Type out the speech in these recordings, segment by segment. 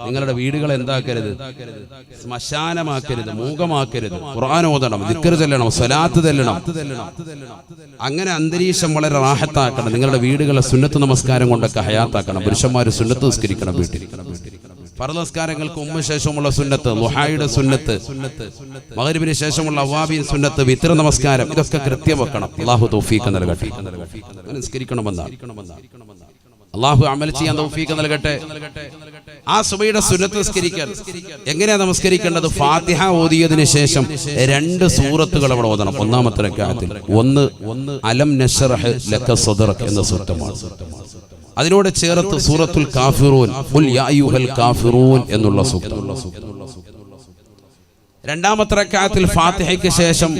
നിങ്ങളുടെ വീടുകൾ എന്താക്കരുത്, ശ്മശാനമാക്കരുത്, മൂകമാക്കരുത്. ഖുർആൻ ഓതണം, ദിക്ർ ചൊല്ലണം, സ്വലാത്ത് ചൊല്ലണം. അങ്ങനെ അന്തരീക്ഷം വളരെ റാഹത്താക്കണം. നിങ്ങളുടെ വീടുകളെ സുന്നത്ത് നമസ്കാരം കൊണ്ടൊക്കെ ഹയാത്താക്കണം. പുരുഷന്മാർ സുന്നത്ത് നിസ്കരിക്കണം വീട്ടിൽ. ഫർദ് നമസ്കാരങ്ങൾക്ക് മുമ്പ് ശേഷമുള്ള സുന്നത്ത്, ളുഹായുടെ സുന്നത്ത്, മഗ്രിബിന് ശേഷമുള്ള അവ്വാബിൻ സുന്നത്ത്, വിത്ർ നമസ്കാരം, ഇതൊക്കെ കൃത്യം വെക്കണം. അല്ലാഹു തൗഫീഖ് നൽകട്ടെ. നിസ്കരിക്കണമെന്നാണ്. അല്ലാഹു അമൽ ചെയ്യാൻ തൗഫീഖ് നൽകട്ടെ. ആ സുബഹിയുടെ സുന്നത്ത് നിസ്കരിക്കാൻ എങ്ങനെയാ നമസ്കരിക്കേണ്ടത്? ഫാത്തിഹ ഓതിയതിനു ശേഷം 2 സൂറത്തുകൾ അവിടെ ഓതണം. ഒന്നാമത്തെ റക്അത്തിൽ ഒന്ന് അലം നശ്റഹ് ലക സദ്റക എന്ന സൂറത്താണ്. അതിനോട് ചേർത്ത് സൂറത്തുൽ കാഫിറൂൻ, ഖുൽ യാ അയ്യുഹൽ കാഫിറൂൻ എന്നുള്ള സൂക്തം. രണ്ടാമത്തെ റക്അത്തിൽ ഫാത്തിഹയ്ക്ക് ശേഷം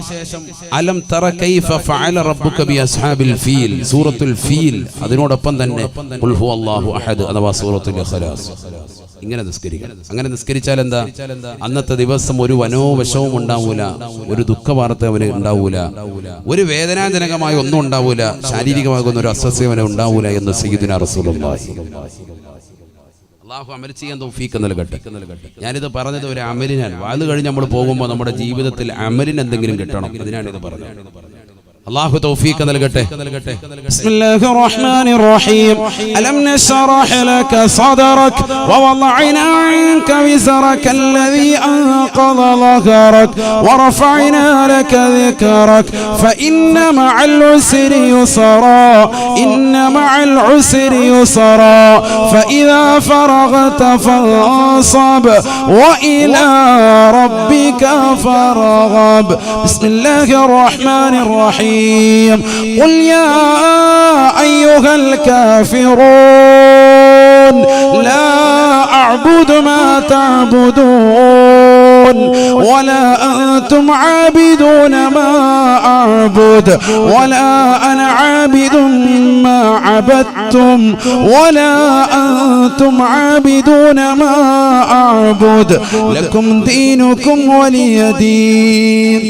അലം തറ കൈഫ ഫഅല റബ്ബുക ബി അസ്ഹാബിൽ ഫീൽ, സൂറത്തുൽ ഫീൽ. അതിനോടൊപ്പം തന്നെ ഖുൽ ഹുവല്ലാഹു അഹദ് അഥവാ സൂറത്തുൽ ഇഖ്ലാസ്. ഇങ്ങനെ നിസ്കരിക്കണം. അങ്ങനെ നിസ്കരിച്ചാൽ എന്താ? അന്നത്തെ ദിവസം ഒരു വനോവശവും ഉണ്ടാവൂല, ഒരു ദുഃഖവാർത്ത അവന് ഉണ്ടാവൂല, ഒരു വേദനാജനകമായ ഒന്നും ഉണ്ടാവൂല, ശാരീരികമാകുന്ന ഒരു അസ്വസ്ഥ അവന് ഉണ്ടാവൂല എന്ന് സയ്യിദുനാ റസൂലുള്ളാഹി. അല്ലാഹു അമൽ ചെയ്യാൻ തൗഫീഖ് നൽകട്ടെ. ഞാനിത് പറഞ്ഞത് ഒരു അമലിനാണ്. വാത് കഴിഞ്ഞ് നമ്മൾ പോകുമ്പോൾ നമ്മുടെ ജീവിതത്തിൽ അമലിന് എന്തെങ്കിലും കിട്ടണം, അതിനാണ് ഇത് പറഞ്ഞത്. അല്ലാഹു തൗഫീഖ് നൽകട്ടെ. ബിസ്മില്ലാഹിർ റഹ്മാനിർ റഹീം. അലം നശ്റഹ് ലക സദ്റക വവളഅനാ അൻക വിസ്റക അല്ലദീ അൻഖദ ളഹറക വറഫഅനാ ലക ദിക്റക ഫഇന്ന മഅൽ ഉസ്രി യുസ്റാ ഇന്ന മഅൽ ഉസ്രി യുസ്റാ ഫഇദാ ഫറഗത ഫൻസബ് വഇലാ റബ്ബിക ഫർഗബ്. ബിസ്മില്ലാഹിർ റഹ്മാനിർ റഹീം. قل يا أيها الكافرون لا أعبد ما تعبدون ولا أنتم عابدون ما أعبد ولا أنا عابد ما عبدتم ولا أنتم عابدون ما أعبد لكم دينكم ولي دين.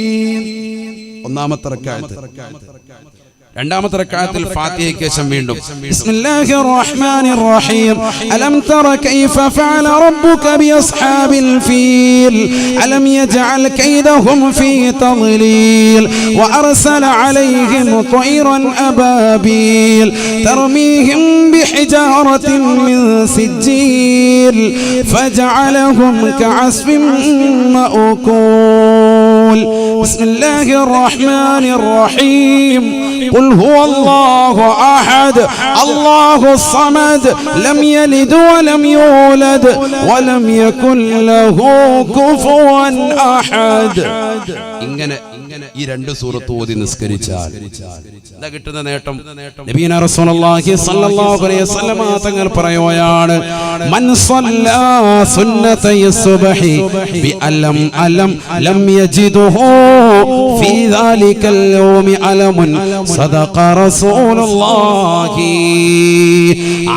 ഒന്നാമത്തെ റക്അത്ത്. രണ്ടാമത്തെ റക്അത്തിൽ ഫാത്തിഹയ്ക്ക് ശേഷം വീണ്ടും ബിസ്മില്ലാഹിർ റഹ്മാനിർ റഹീം. അലം തറ കൈഫ ഫഅല റബ്ബുക ബിഅസ്ഹാബിൽ ഫീൽ അലം യജ്അൽ കൈദഹും ഫീ തദ്ലീൽ വഅർസല അലൈഹിം ത്വയ്റൻ അബാബീൽ തർമീഹിം ബിഹിജാറത്തിൻ മിൻ സിജ്ജീൽ ഫജഅലഹും കഅസ്ഫിൻ മഅകൂൽ. ബിസ്മില്ലാഹിർ റഹ്മാനിർ റഹീം. قل هو الله أحد الله الصمد لم يلد ولم يولد ولم يكن له كفوا أحد. ഇങ്ങനെ ഈ 2 സൂറത്ത് ഓതി നിസ്കരിച്ചാൽ എന്താ കിട്ടുന്ന നേട്ടം? നബിയന റസൂലുള്ളാഹി സ്വല്ലല്ലാഹു അലൈഹി വസല്ലമ തങ്ങൾ പറയുകയാണ്, മൻ സ്വല്ലാ സുന്നതയ സുബ്ഹി ബി അലം അലം ലം യജിദുഹു ഫീ ദാലികൽ യൗമി അലമുൻ സദഖ റസൂലുള്ളാഹി.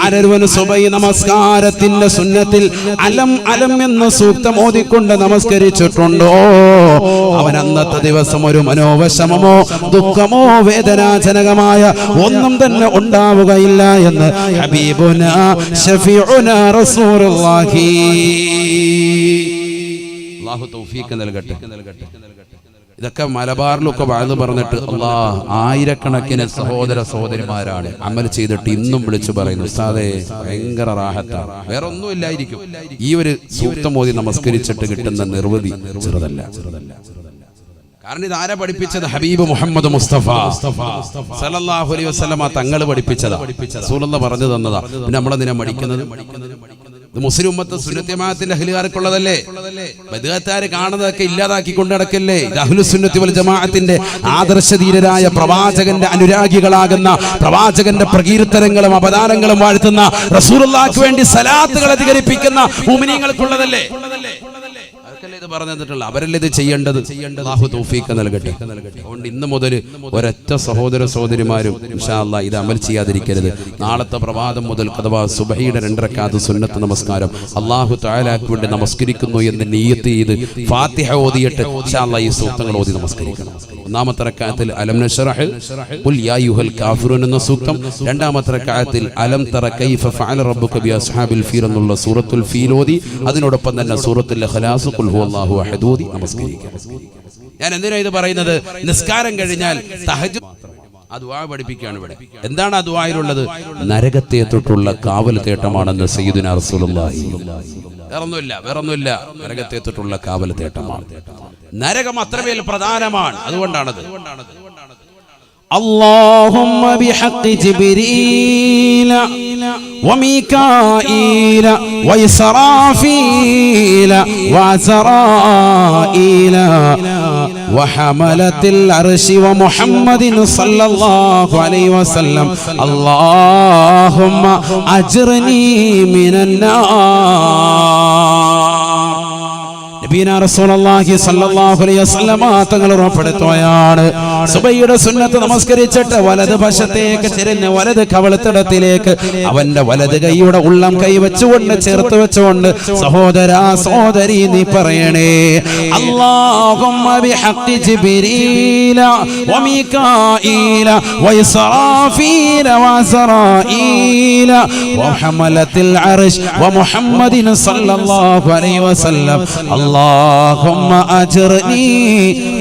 ആരൊരുവൻ സുബഹി നമസ്കാരത്തിന്റെ സുന്നത്തിൽ അലം അലം എന്ന സൂക്തം ഓതിക്കൊണ്ട് നമസ്കരിച്ചിട്ടുണ്ടോ അവൻ അന്നത്തെ ദിവസം ഒരു മനോവിഷമമോ ദുഃഖമോ വേദനാജനകമായ ഒന്നും തന്നെ ഉണ്ടാവുകയില്ല എന്ന് ഹബീബുനാ ഷഫീഉനാ റസൂലുള്ളാഹി. അല്ലാഹു തൗഫീഖ് നൽകട്ടെ. ഇതൊക്കെ മലബാറിലൊക്കെ വാഴ്ന്നു പറഞ്ഞിട്ട് അല്ലാഹ് ആയിരക്കണക്കിന് സഹോദര സഹോദരിമാരാണ് അമൽ ചെയ്തിട്ട് ഇന്നും വിളിച്ചു പറയുന്നു, ഉസ്താദേ ഭയങ്കര റാഹത്താണ്, വേറെ ഒന്നും ഇല്ലായിരിക്കും. ഈ ഒരു സൂക്തം ഓതി നമസ്കരിച്ചിട്ട് കിട്ടുന്ന നിർവൃതി ചെറുതല്ല. കാരണം ഇത് ആരാ പഠിപ്പിച്ചത്? ഹബീബ് മുഹമ്മദ് മുസ്തഫ സല്ലല്ലാഹു അലൈഹി വസല്ലമ തങ്ങൾ പഠിപ്പിച്ചതാ, റസൂലുള്ളാഹി പറഞ്ഞു തന്നതാ. പിന്നെ നമ്മളെന്തിനാ പഠിക്കുന്നത്? ഇത് മുസ്ലിം ഉമ്മത്ത് സുന്നത്ത് ജമാഅത്തിന്റെ അഹ്ലുകാർക്കുള്ളതല്ലേ? ബദ്അത്താര് കാണുന്നതൊക്കെ ഇല്ലാതാക്കി കൊണ്ട് നടക്കല്ലേ? ഇത് അഹ്ലുസ് സുന്നത്തി വൽ ജമാഅത്തിന്റെ ആദർശധീരരായ പ്രവാചകന്റെ അനുരാഗികളാകുന്ന, പ്രവാചകന്റെ പ്രകീർത്തനങ്ങളും അപദാനങ്ങളും വാഴ്ത്തുന്ന, റസൂലുള്ളാഹിക്ക് വേണ്ടി സലാത്തുകൾ അധികരിപ്പിക്കുന്ന മുഅ്മിനീങ്ങൾക്കുള്ളതല്ലേ? അവർക്കല്ലേ ഇത് പറഞ്ഞു തന്നിട്ടുള്ള അവരല്ലേ ഇത് ചെയ്യേണ്ടത്. അല്ലാഹു തൗഫീഖ് നൽകട്ടെ. അതുകൊണ്ട് ഇന്ന് മുതൽ ഒരൊറ്റ സഹോദര സഹോദരിമാരും ഇൻഷാ അല്ലാഹ് ഇത് അമൽ ചെയ്യാതിരിക്കരുത്. നാളത്തെ പ്രഭാതം മുതൽ അഥവാ സുബഹിയുടെ 2 റക്അത്ത് സുന്നത്ത് നമസ്കാരം അല്ലാഹു തആലക്ക് വേണ്ടി നമസ്കരിക്കുന്നു എന്ന് നിയ്യത്ത് ചെയ്ത് ഫാത്തിഹ ഓതിയിട്ട് ഇൻഷാ അല്ലാഹ് ഈ സൂക്തങ്ങൾ ഓതി നമസ്കരിക്കണം. ഒന്നാമത്തെ റക്അത്തിൽ അലം നശ്റഹ് ഖുൽ യാ അയ്യുഹൽ കാഫിറൂൻ എന്ന സൂക്തം, രണ്ടാമത്തെ റക്അത്തിൽ അലം തറ കൈഫ ഫഅല റബ്ബുക ബി അസ്ഹാബിൽ ഫീൽ എന്നുള്ള സൂറത്തുൽ ഫീൽ ഓതി അതിനോടൊപ്പം തന്നെ സൂറത്തുൽ ഇഖ്ലാസ് ഖുൽ ഹുവല്ലാഹു അഹദ് ഓതി നമസ്കരിക്കണം. ഞാൻ എന്തിനാ ഇത് പറയുന്നത്? നിസ്കാരം കഴിഞ്ഞാൽ തഹജ്ജുദ് ആ ദുആ പഠിപ്പിക്കുകയാണ് ഇവിടെ. എന്താണ് ആ ദുആയിലുള്ളത്? നരകത്തെ തൊട്ടുള്ള കാവൽ തേട്ടമാണെന്ന് സയ്യിദുനാ റസൂലുള്ളാഹി. വേറൊന്നുമില്ല, നരകത്തെ തൊട്ടുള്ള കാവൽ തേട്ടമാണ്. നരകം അത്രമേൽ പ്രധാനമാണ്. അതുകൊണ്ടാണത്. اللهم بحق جبريل وميكائيل وإسرافيل وعزرائيل وحملة العرش ومحمد صلى الله عليه وسلم اللهم أجرني من النار. നബീന റസൂലുള്ളാഹി സ്വല്ലല്ലാഹു അലൈഹി വസല്ലമ തങ്ങൾ ഉറപ്പെടുത്തുകയാണ്, സുബഹിയുടെ സുന്നത്ത് നമസ്കരിച്ചിട്ട് വലത് വശത്തേക്ക് ചെരിഞ്ഞ് വലത് കവളത്തിടത്തിലേക്ക് അവന്റെ വലത് കൈയുടെ ഉള്ളം കൈ വെച്ചുകൊണ്ട് ചേർത്ത് വെച്ചുകൊണ്ട് സഹോദരാ സഹോദരി നീ പറയണേ, അല്ലാഹുമ്മ ബിഹഖി ജിബ്രീല വമീകാഈല വഇസ്റാഫീല വഅസ്റാഈല വഹമലത്തിൽ അർശ് വമുഹമ്മദിൻ സ്വല്ലല്ലാഹു അലൈഹി വസല്ലം اللهم أجرني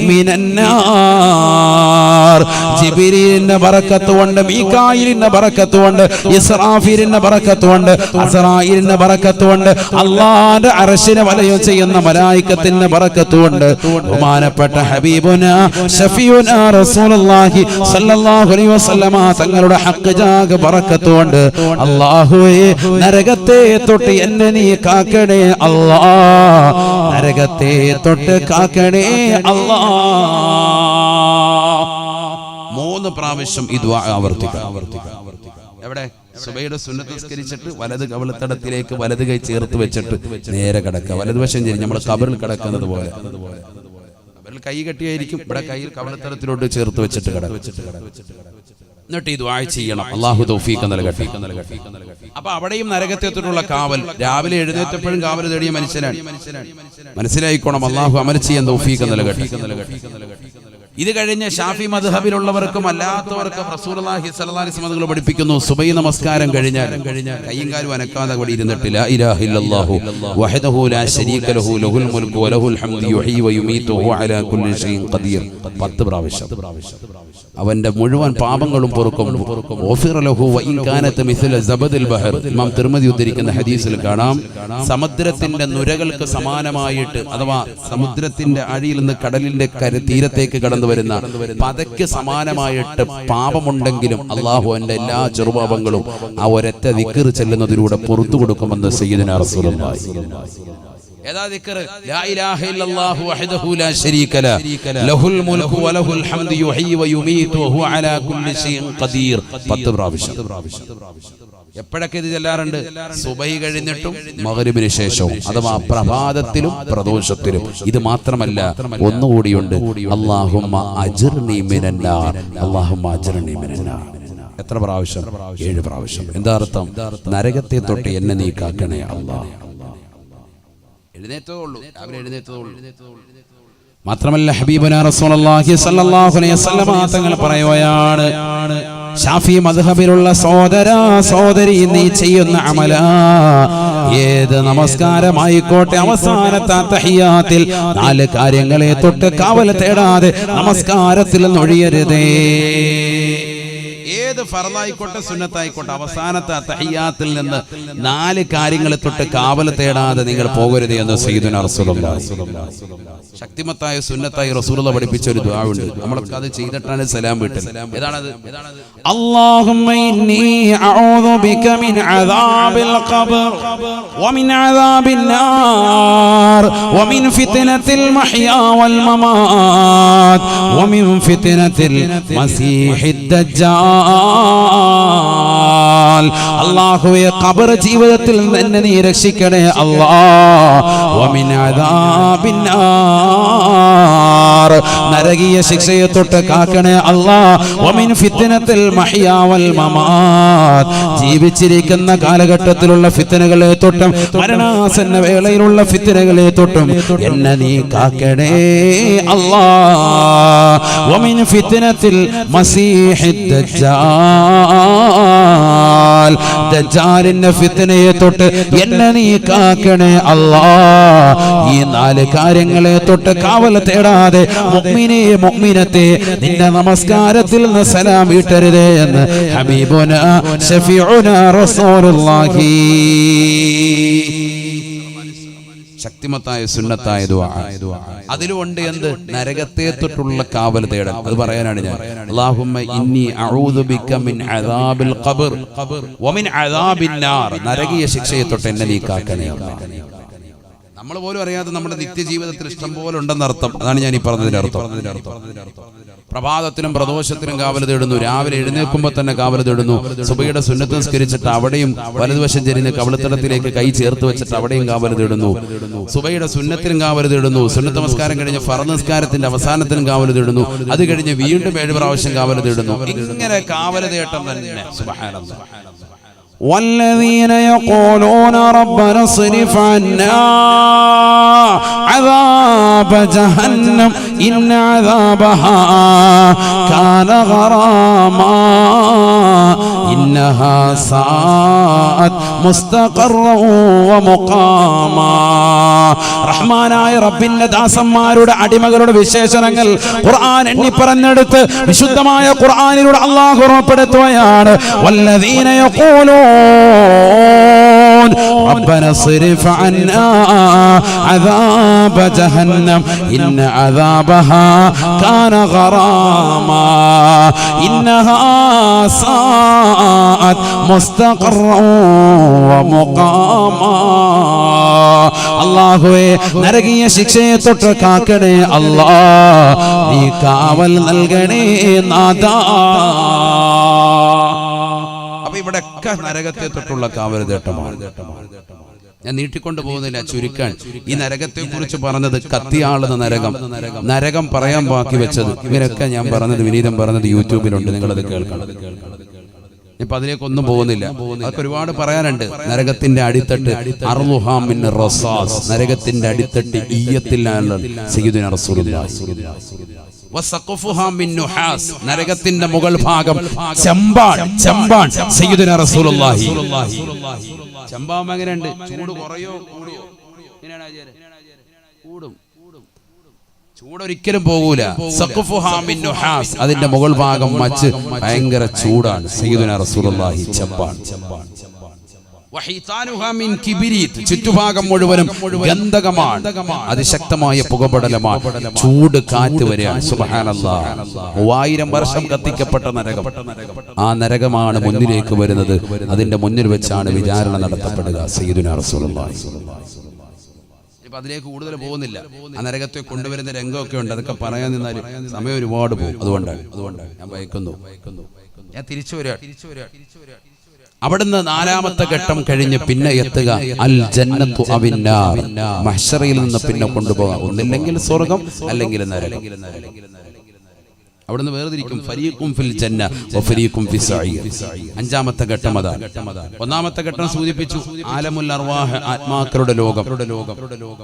من النار. ജിബ്രീലിന്റെ ബറക്കത്ത് കൊണ്ട്, മീകായിലിന്റെ ബറക്കത്ത് കൊണ്ട്, ഇസ്രാഫീലിന്റെ ബറക്കത്ത് കൊണ്ട്, അസ്റായീലിന്റെ ബറക്കത്ത് കൊണ്ട്, അല്ലാഹുവിന്റെ അർശിനെ വലയം ചെയ്യുന്ന മലായികത്തിന്റെ ബറക്കത്ത് കൊണ്ട്, ബഹുമാനപ്പെട്ട ഹബീബുനാ ശഫീഉനാ റസൂലുള്ളാഹി സ്വല്ലല്ലാഹു അലൈഹി വസല്ലമ തങ്ങളുടെ ഹഖ് ജാഗ ബറക്കത്ത് കൊണ്ട് അല്ലാഹുവേ നരകത്തെ തൊട്ട് എന്നെ നീ കാക്കണേ അല്ലാഹ്, നരകത്തെ തൊട്ട് കാക്കണേ അല്ലാഹ്. 3 പ്രാവശ്യം ഈ ദുആ ആവർത്തിക്കണം. എവിടെ? സുബഹിയുടെ സുന്നത്ത് നിസ്കരിച്ചിട്ട് വലത് കവിളത്തടത്തിലേക്ക് വലത് കൈ ചേർത്ത് വെച്ചിട്ട് നേരെ കിടക്കുക. വലതുവശം ചെരിഞ്ഞ് നമ്മൾ ഖബറിൽ കിടക്കുന്നത് പോലെ. ഖബറിൽ കൈ കെട്ടിയായിരിക്കും, ഇവിടെ കൈയിൽ കവിളത്തടത്തിലോട്ട് ചേർത്ത് വെച്ചിട്ട് കിടക്കുക. എന്നിട്ട് ഈ ദുആ ചെയ്യണം. അല്ലാഹു തൗഫീഖ് നൽകട്ടെ. അപ്പൊ അവിടെയും നരകത്തെത്തിട്ടുള്ള കാവൽ. രാവിലെ എഴുന്നേറ്റപ്പോഴും കാവൽ തേടിയ മനുഷ്യനാണ്. മനസ്സിലായിക്കോണം. അല്ലാഹു അമൽ ചെയ്യാൻ തൗഫീഖ് നൽകട്ടെ. ഇത് കഴിഞ്ഞ് ഷാഫി മദ്ഹബിലുള്ളവർക്കും അല്ലാത്തവർക്കും റസൂലുള്ളാഹി സ്വല്ലല്ലാഹി അലൈഹി വസല്ലം പഠിപ്പിക്കുന്നു, സുബഹി നമസ്കാരം കഴിഞ്ഞാൽ കൈയും കാലും അനക്കാതെ അവിടെ ഇരുന്നിട്ട് ലാ ഇലാഹ ഇല്ലല്ലാഹു വഹദഹു ലാ ശരീക ലഹു ലഹുൽ മുൽക്കു വലഹുൽ ഹംദു യുഹ്യി വയുമീതു വഹുവ അലാ കുല്ലി ഷൈഇൻ ഖദീർ 10 പ്രാവശ്യം അവന്റെ മുഴുവൻ പാപങ്ങളും പൊറുക്കും. ഗഫിറ ലഹു വഇൻ കാനത മിസ്ല സബദിൽ ബഹർ. ഇമാം തിർമിദി ഉദ്ധരിക്കുന്ന ഹദീസിൽ കാണാം, സമുദ്രത്തിന്റെ നുരകൾക്ക് സമാനമായിട്ട് അഥവാ സമുദ്രത്തിന്റെ അടിയിൽ നിന്ന് കടലിന്റെ തീരത്തേക്ക് കടന്നു വരുന്ന പതയ്ക്ക് സമാനമായിട്ട് പാപമുണ്ടെങ്കിലും അല്ലാഹു അവന്റെ എല്ലാ ചെറുപാപങ്ങളും ആ ഒരൊറ്റ ദിക്ർ ചെല്ലുന്നതിലൂടെ പുറത്തു കൊടുക്കുമെന്ന് സയ്യിദുനാ റസൂലുള്ളാഹി. ഏതാ ദിക്ർ? ലാ ഇലാഹ ഇല്ലല്ലാഹു വഹ്ദഹു ലാ ശരീക ലഹുൽ മുൽക്കു വലഹുൽ ഹംദു യുഹ്യി വയുമീതു വഹുവ അലാ കുല്ലി ഷൈഇൻ ഖദീർ 10 പ്രാവശ്യം. എപ്പോഴൊക്കെ ഇത് ചെല്ലാറുണ്ട്? സുബഹി കഴിഞ്ഞിട്ടും മഗ്രിബിന് ശേഷവും അഥവാ പ്രഭാതത്തിലും പ്രദോഷത്തിലും. ഇത് മാത്രമല്ല, ഒന്നുകൂടിയുണ്ട്, അല്ലാഹുമ്മ അജ്ർനി മിനന്നാർ. അല്ലാഹുമ്മ അജ്ർനി മിനന്നാർ. എത്ര പ്രാവശ്യം? 7 പ്രാവശ്യം. എന്താ അർത്ഥം? നരകത്തെ തൊട്ട് എന്നെ നീ കാക്കണേ അല്ലാഹ്. എഴുന്നേറ്റതുള്ളൂ, രാവിലെ എഴുന്നേറ്റതുള്ളൂ. മാത്രമല്ല ഹബീബുനാ റസൂലുള്ളാഹി സ്വല്ലല്ലാഹു അലൈഹി വസല്ലം തങ്ങൾ പറയുകയാണ്, ഷാഫി മദ്ഹബിലുള്ള സഹോദരാ സഹോദരി നീ ചെയ്യുന്ന അമല ഏത് നമസ്കാരമായിക്കോട്ടെ അവസാനത്തെ തഹിയ്യാത്തിൽ 4 കാര്യങ്ങളെ തൊട്ട് കാവൽ തേടാതെ നമസ്കാരത്തിൽ ഒഴിയരുതേ. ഏത് ഫർളായിക്കോട്ടെ സുന്നത്തായിക്കോട്ടെ അവസാനത്തെ തഹിയ്യാത്തിൽ നിന്ന് 4 കാര്യങ്ങളെ തൊട്ട് കാവൽ തേടാതെ നിങ്ങൾ പോകരുത് എന്ന് സയ്യിദുനാ റസൂലുള്ളാഹി. ശക്തിമത്തായ സുന്നത്തായി റസൂലുള്ളാഹി പഠിപ്പിച്ച ഒരു ദുആ ഉണ്ട്. നമ്മളൊക്കെ അത് ചെയ്തിട്ടാണ് സലാം വീട്ടുന്നത്. ഏതാണത്? اللهم إني أعوذ بك من عذاب القبر ومن عذاب النار ومن فتنة المحيا والممات ومن فتنة المسيح الدجال അല്ലാഹുവേ ഖബർ ജീവിതത്തിൽ നിന്ന് നീ രക്ഷിക്കണേ അല്ലാ വമിൻ അദാബിന്നാർ നരകീയ ശിക്ഷയെ തൊട്ട് കാക്കണേ അല്ലാ വമിൻ ഫിത്നത്തിൽ മഹ്യാ വൽ മമാത് ജീവിച്ചിരിക്കുന്ന കാലഘട്ടത്തിലുള്ള ഫിത്നകളെ തൊട്ടും മരണാസന്ന വേളയിലുള്ള ഫിത്നകളെ തൊട്ടും എന്നെ നീ കാക്കണേ അല്ലാ വമിൻ ഫിത്നത്തിൽ മസീഹിദ് ദജ്ജാൽ ദജ്ജാലിന്റെ ഫിത്നയെ തൊട്ട് എന്നെ നീ കാക്കണേ അല്ലാ ഈ 4 കാര്യങ്ങളെ തൊട്ട് കാവൽ തേടാതെ മുഅ്മിനേ മുഅ്മിനത്തെ നിന്റെ നമസ്കാരത്തിൽ നിന്ന് സലാം വീട്ടരുതേ എന്ന് ഹബീബുനാ ശഫീഉനാ റസൂലുള്ളാഹി. ശക്തിമത്തായ സുന്നത്തായ ദുആ അതിലുണ്ട് എന്ത് നരകത്തെ തൊട്ടുള്ള കാവൽ തേടൽ. അത് പറയാനാണ് ഞാൻ അല്ലാഹുമ്മ ഇന്നി അഊദു ബിക മിൻ അദാബിൽ ഖബർ വമിൻ അദാബിൻ നാർ നരകീയ ശിക്ഷയെ തൊട്ട് എന്നെ നീ കാക്കണേ. നമ്മൾ പോലും അറിയാതെ നമ്മുടെ നിത്യജീവിതത്തിൽ ഇഷ്ടം പോലെ ഉണ്ടെന്നർത്ഥം. അതാണ് ഞാൻ ഈ പറഞ്ഞതിന്റെ അർത്ഥം. പ്രഭാതത്തിലും പ്രദോഷത്തിലും കാവൽ തേടുന്നു, രാവിലെ എഴുന്നേൽക്കുമ്പോൾ തന്നെ കാവൽ തേടുന്നു, സുബഹിയുടെ സുന്നത്ത് നിസ്കരിച്ചിട്ട് അവിടെയും വലതുവശം ചെരിഞ്ഞ് കവിളത്തടത്തിലേക്ക് കൈ ചേർത്ത് വെച്ചിട്ട് അവിടെയും കാവൽ തേടുന്നു, സുബഹിയുടെ സുന്നത്തിലും കാവൽ തേടുന്നു, സുന്നത്ത് നമസ്കാരം കഴിഞ്ഞ് ഫർദ് നിസ്കാരത്തിന്റെ അവസാനത്തിലും കാവൽ തേടുന്നു, അത് കഴിഞ്ഞ് വീണ്ടും 7 പ്രാവശ്യം കാവൽ തേടുന്നു. ഇങ്ങനെ കാവൽ തേട്ടം തന്നെ. സുബ്ഹാനല്ലാഹ്. والذين يقولون ربنا اصرف عنا عذاب جهنم إن عذابها كان غراما إنها ساءت مستقرا ومقاما. റഹ്മാനായ റബ്ബിന്റെ ദാസന്മാരുടെ അടിമകളുടെ വിശേഷണങ്ങൾ ഖുർആൻ എണ്ണി പറഞ്ഞെടുത്ത് വിശുദ്ധമായ ഖുർആനിലൂടെ അല്ലാഹു ഉറപ്പെടുത്തുകയാണ്. വല്ലദീന യഖൂലൂൻ ربنا اصرف عنا عذاب جهنم إن عذابها كان غراما إنها ساءت مستقرا ومقاما. അല്ലാഹുവേ നരകീയ ശിക്ഷയെ തൊട്ട് കാക്കണേ അല്ലാ, നീ കാവൽ നൽകണേ നാഥാ. അപ്പൊ ഇവിടെയൊക്കെ നരകത്തെ തൊട്ടുള്ള കാവൽ തേട്ടമാണ്. ഞാൻ നീട്ടിക്കൊണ്ടു പോകുന്നില്ല, ചുരുക്കാൻ ഈ നരകത്തെ കുറിച്ച് പറഞ്ഞത് കത്തിയാളുന്ന നരകം, നരകം പറയാൻ ബാക്കി വെച്ചത്, ഇവരൊക്കെ ഞാൻ പറഞ്ഞത് വിനീതം പറഞ്ഞത് യൂട്യൂബിലുണ്ട്, നിങ്ങളത് കേൾക്കണം. ഇപ്പൊ അതിലേക്കൊന്നും പോകുന്നില്ല, അതൊക്കെ ഒരുപാട് പറയാനുണ്ട്. നരകത്തിന്റെ അടിത്തട്ട് അർളുഹാ മിൻ റസാസ്, നരകത്തിന്റെ അടിത്തട്ട് ഈയത്തിലാണ് സയ്യിദുനാ റസൂലുള്ളാഹി. വസഖഫുഹാ മിൻ നുഹാസ്, നരകത്തിന്റെ മുകൾ ഭാഗം ചെമ്പാൻ സയ്യിദുനാ റസൂലുള്ളാഹി. ചെമ്പാവുമ്പോ എങ്ങനെയുണ്ട്? ചൂട് കുറയോ കൂടിയോ? കൂടും. ചൂടൊരിക്കലും പോകൂല. സഖഫുഹാ മിൻ നുഹാസ്, അതിന്റെ മുകൾ ഭാഗം മച്ച് ഭയങ്കര ചൂടാണ്. സയ്യിദുനാ റസൂലുള്ളാഹി ചെമ്പാൻ. വഹീതാനുഹാ മിൻ കിബ്രീത്, ചുറ്റുഭാഗം മുഴുവനും ഗന്ധകമാണ്, അതിശക്തമായ പുകപടലമാണ്, ചൂട് കാറ്റ് വരികയാണ്. സുബ്ഹാനല്ലാഹ്. 3000 വർഷം കത്തിക്കപ്പെട്ട നരകം, ആ നരകമാണ് മുന്നിലേക്ക് വരുന്നത്. അതിന്റെ മുന്നിൽ വെച്ചാണ് വിചാരണ നടത്തപ്പെടുക. സയ്യിദുനാ റസൂലുള്ളാഹി. ഇപ്പൊ അതിലേക്ക് കൂടുതൽ പോകുന്നില്ല. ആ നരകത്തെ കൊണ്ടുവരുന്ന രംഗമൊക്കെ ഉണ്ട്, അതൊക്കെ പറയാൻ നിന്നാൽ സമയം ഒരുപാട് പോകും. അതുകൊണ്ടാണ് ഞാൻ ഭയക്കുന്നു. ഞാൻ തിരിച്ചു വരിക. അവിടുന്ന് 4ാമത്തെ ഘട്ടം കഴിഞ്ഞ് പിന്നെ എത്തുക അൽ ജന്നത്തു അവിന്നാർ, മഹ്ശറിൽ നിന്ന് പിന്നെ കൊണ്ടുപോകാം. ഒന്നില്ലെങ്കിൽ സ്വർഗം, അല്ലെങ്കിൽ നരകം. അവിടുന്ന് വേർതിരിക്കും. ഫരീഖും ഫിൽ ജന്ന വഫരീഖും ഫിസ് സഈർ. 5ാമത്തെ ഘട്ടം അതാണ്. 1ാമത്തെ ഘട്ടം സൂചിപ്പിച്ചു ആലമുൽ അർവാഹ്, ആത്മാക്കളുടെ ലോകം.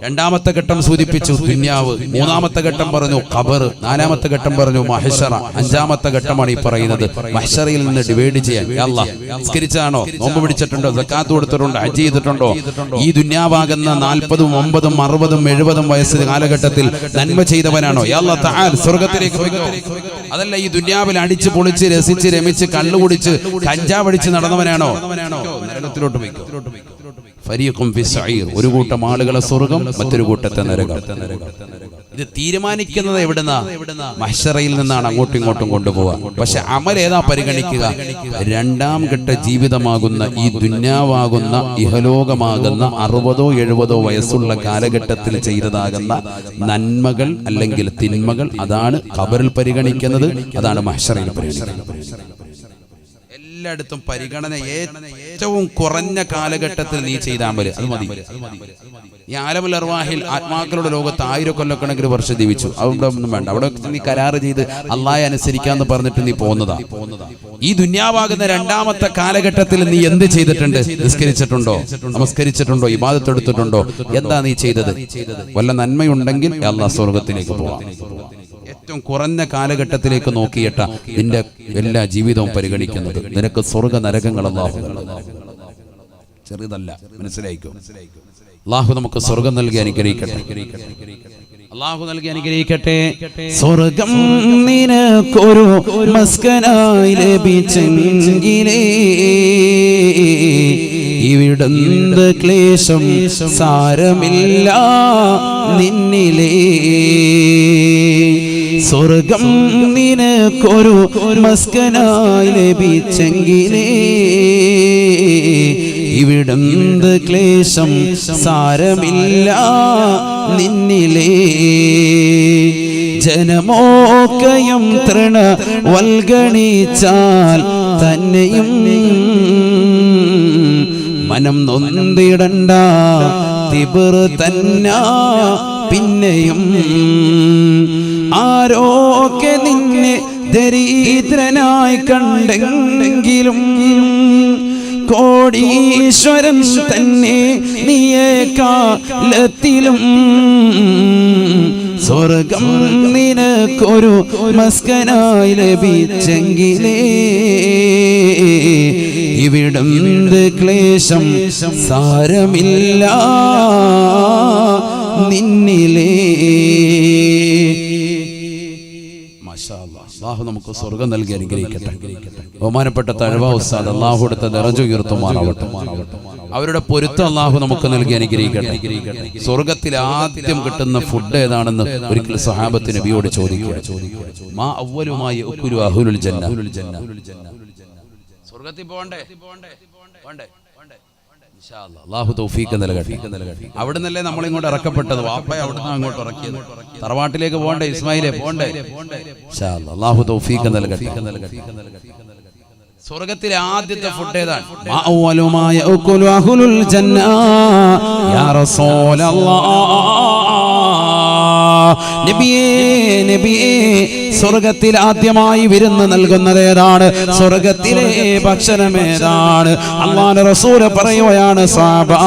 2ാമത്തെ ഘട്ടം സൂചിപ്പിച്ചു ദുനിയാവ്. 3ാമത്തെ ഘട്ടം പറഞ്ഞു ഖബർ. 4ാമത്തെ ഘട്ടം പറഞ്ഞു മഹ്ശറ. 5ാമത്തെ ഘട്ടമാണ് ഈ പറയുന്നത്. മഹ്ശറയിൽ നിന്ന് ഡിവൈഡ് ചെയ്യാൻ. യാ അല്ലാഹ്, നിസ്കരിച്ചാണോ, നോമ്പ് പിടിച്ചിട്ടുണ്ടോ, സക്കാത്ത് കൊടുത്തിട്ടുണ്ടോ, ഹജ്ജ് ചെയ്തിട്ടുണ്ടോ? ഈ ദുനിയാവാകുന്ന 40ഉം 50ഉം 60ഉം 70ഉം വയസ്സ് കാലഘട്ടത്തിൽ നന്മ ചെയ്തവനാണോ? യാ അല്ലാഹ് തആല സ്വർഗ്ഗത്തിലേക്ക് പോയിക്കോ. അതല്ല ഈ ദുനിയാവിൽ അടിച്ച് പൊളിച്ച് രസിച്ച് രമിച്ച് കള്ളുകുടിച്ച് കഞ്ചാവടിച്ച് നടന്നവനാണോ? നരകത്തിലോട്ട് പോയിക്കോ. ഫരീഖും ഫിസ് സഈർ, ഒരു കൂട്ടം ആളുകളെ സ്വർഗ്ഗം, മറ്റൊരു കൂട്ടത്തെ നരകം. ഇത് തീരുമാനിക്കുന്നത് എവിടുന്നാ? മഹ്ശറയിൽ നിന്നാണ് അങ്ങോട്ടും ഇങ്ങോട്ടും കൊണ്ടുപോവാ. പക്ഷെ അമൽ ഏതാ പരിഗണിക്കുക? 2ാം ഘട്ട ജീവിതമാകുന്ന ഈ ദുന്യാവാകുന്ന ഇഹലോകമാകുന്ന 60ഓ 70ഓ വയസ്സുള്ള കാലഘട്ടത്തിൽ ചെയ്തതാകുന്ന നന്മകൾ അല്ലെങ്കിൽ തിന്മകൾ, അതാണ് ഖബറിൽ പരിഗണിക്കുന്നത്, അതാണ് മഹ്ശറയിൽ പരിഗണിക്കുന്നത്. എല്ലായിടത്തും പരിഗണന ഏറ്റവും കുറഞ്ഞ കാലഘട്ടത്തിൽ നീ ചെയ്താൽ മതി, അത് മതി. ഈ ആലമുൽ അർവാഹിൽ ആത്മാക്കളുടെ ലോകത്ത് 1000 കൊല്ലക്കണക്കിന് വർഷം ജീവിച്ചു. അവിടെ ഒന്നും വേണ്ട. അവിടെ നീ കരാറ് ചെയ്ത് അള്ളാഹെ അനുസരിക്കാന്ന് പറഞ്ഞിട്ട് നീ പോകുന്നതാ. ഈ ദുന്യാവാകുന്ന രണ്ടാമത്തെ കാലഘട്ടത്തിൽ നീ എന്ത് ചെയ്തിട്ടുണ്ട്? നിസ്കരിച്ചിട്ടുണ്ടോ? നമസ്കരിച്ചിട്ടുണ്ടോ? ഇബാദത്ത് എടുത്തിട്ടുണ്ടോ? എന്താ നീ ചെയ്തത്? വല്ല നന്മയുണ്ടെങ്കിൽ അള്ളാഹ് സ്വർഗത്തിലേക്ക് പോവാം. ഏറ്റവും കുറഞ്ഞ കാലഘട്ടത്തിലേക്ക് നോക്കിയിട്ട നിന്റെ എല്ലാ ജീവിതവും പരിഗണിക്കുന്നത്. നിനക്ക് സ്വർഗ നരകങ്ങൾ അല്ലാഹു ചെറുതല്ല, മനസ്സിലായിക്കോ. അല്ലാഹു നമുക്ക് സ്വർഗം നൽകി അനുഗ്രഹിക്കട്ടെ. അല്ലാഹു നൽകി അനുഗ്രഹിക്കട്ടെ. സ്വർഗം നിനക്കൊരു മസ്കനായി ലഭിച്ചെങ്കിലേ ഇവിടുന്ന് ക്ലേശം സാരമില്ല നിന്നിലേ. സ്വർഗം നിനക്കൊരു മസ്കനായി ലഭിച്ചെങ്കിലേ ഇവിടുന്ന് ക്ലേശം സാരമില്ല നിന്നിലേ. ജനമോക്കയും തൃണ വൽഗണിച്ചാൽ തന്നെയും മനം നൊന്തിടണ്ട തിബർ തന്നാ പിന്നെയും. ആരോക്കെ നിന്നെ ദരിദ്രനായി കണ്ടെങ്കിലും കോടീശ്വരൻ തന്നെ നീയേക്കാലത്തിലും. സ്വർഗം നിനക്കൊരു മസ്കനായി ലഭിച്ചെങ്കിലേ ഇവിടുന്ന് ക്ലേശം സാരമില്ല നിന്നിലേ. അല്ലാഹു നമുക്ക് സ്വർഗം നൽകി അനുഗ്രഹിക്കട്ടെ. ബഹുമാനപ്പെട്ട തഴവ ഉസ്താദ് അല്ലാഹു അടുത്ത ദറജ ഉയർത്തുമാറാവട്ടെ. അവരുടെ പൊരുത്തം അല്ലാഹു നമുക്ക് നൽകി അനുഗ്രഹിക്കട്ടെ. സ്വർഗത്തിൽ ആദ്യം കിട്ടുന്ന ഫുഡ് ഏതാണെന്ന് ഒരിക്കൽ സ്വഹാബത്ത് നബിയോട് ചോദിക്കുക. മാ അവ്വലുമായി യഅ്കുലു അഹ്ലുൽ ജന്ന. സ്വർഗത്തിൽ പോണ്ടേ? അല്ലാഹു തൗഫീഖ് നൽകട്ടെ. അവിടെ നിന്നല്ലേ നമ്മളിങ്ങോട്ട് ഇറക്കപ്പെട്ടത്. വാപ്പയെ അവിടുന്ന് അങ്ങോട്ട് ഇറക്കിയത്. തറവാട്ടിലേക്ക് പോണ്ടേ? ഇസ്മായിലെ പോണ്ടേ? ഇൻഷാ അല്ലാഹ് അല്ലാഹു തൗഫീഖ് നൽകട്ടെ. സ്വർഗത്തിലെ ആദ്യത്തെ ഫുഡ് ഏതാണ്? അവ്വലുമായ യഅ്കുലു അഹ്ലുൽ ജന്ന യാ റസൂലല്ലാഹ്. നബിയേ നബിയേ, സ്വർഗത്തിൽ ആദ്യമായി വിരുന്ന് നൽകുന്നത് ഏതാണ്? സ്വർഗത്തിലെ ഭക്ഷണം ഏതാണ്? അല്ലാഹുവിന്റെ റസൂൽ പറയുകയാണ് സഹാബാ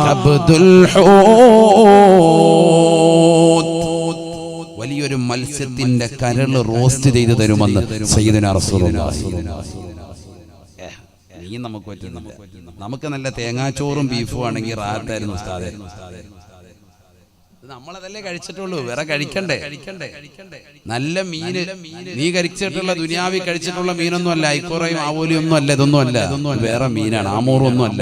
കബ്ദുൽ ഹൂത്. വലിയൊരു മത്സ്യത്തിന്റെ കരൾ റോസ്റ്റ് ചെയ്ത് തരുമെന്ന് സയ്യിദുനാ റസൂലുള്ളാഹി. നീ നമുക്ക് പറ്റുന്നില്ല. നമുക്ക് നല്ല തേങ്ങാച്ചോറും ബീഫും ആണെങ്കിൽ റാഹത്തായിരുന്നു ഉസ്താദേ. നമ്മളതല്ലേ കഴിച്ചിട്ടുള്ളൂ, വേറെ കഴിക്കണ്ടേ? നല്ല മീന് നീ കഴിച്ചിട്ടുള്ള ദുനിയാവി കഴിച്ചിട്ടുള്ള മീനൊന്നും അല്ല. ഐക്കോറയും ആവോലിയൊന്നും അല്ല. ഇതൊന്നും അല്ല, വേറെ മീനാണ്. ആമോറും ഒന്നും അല്ല.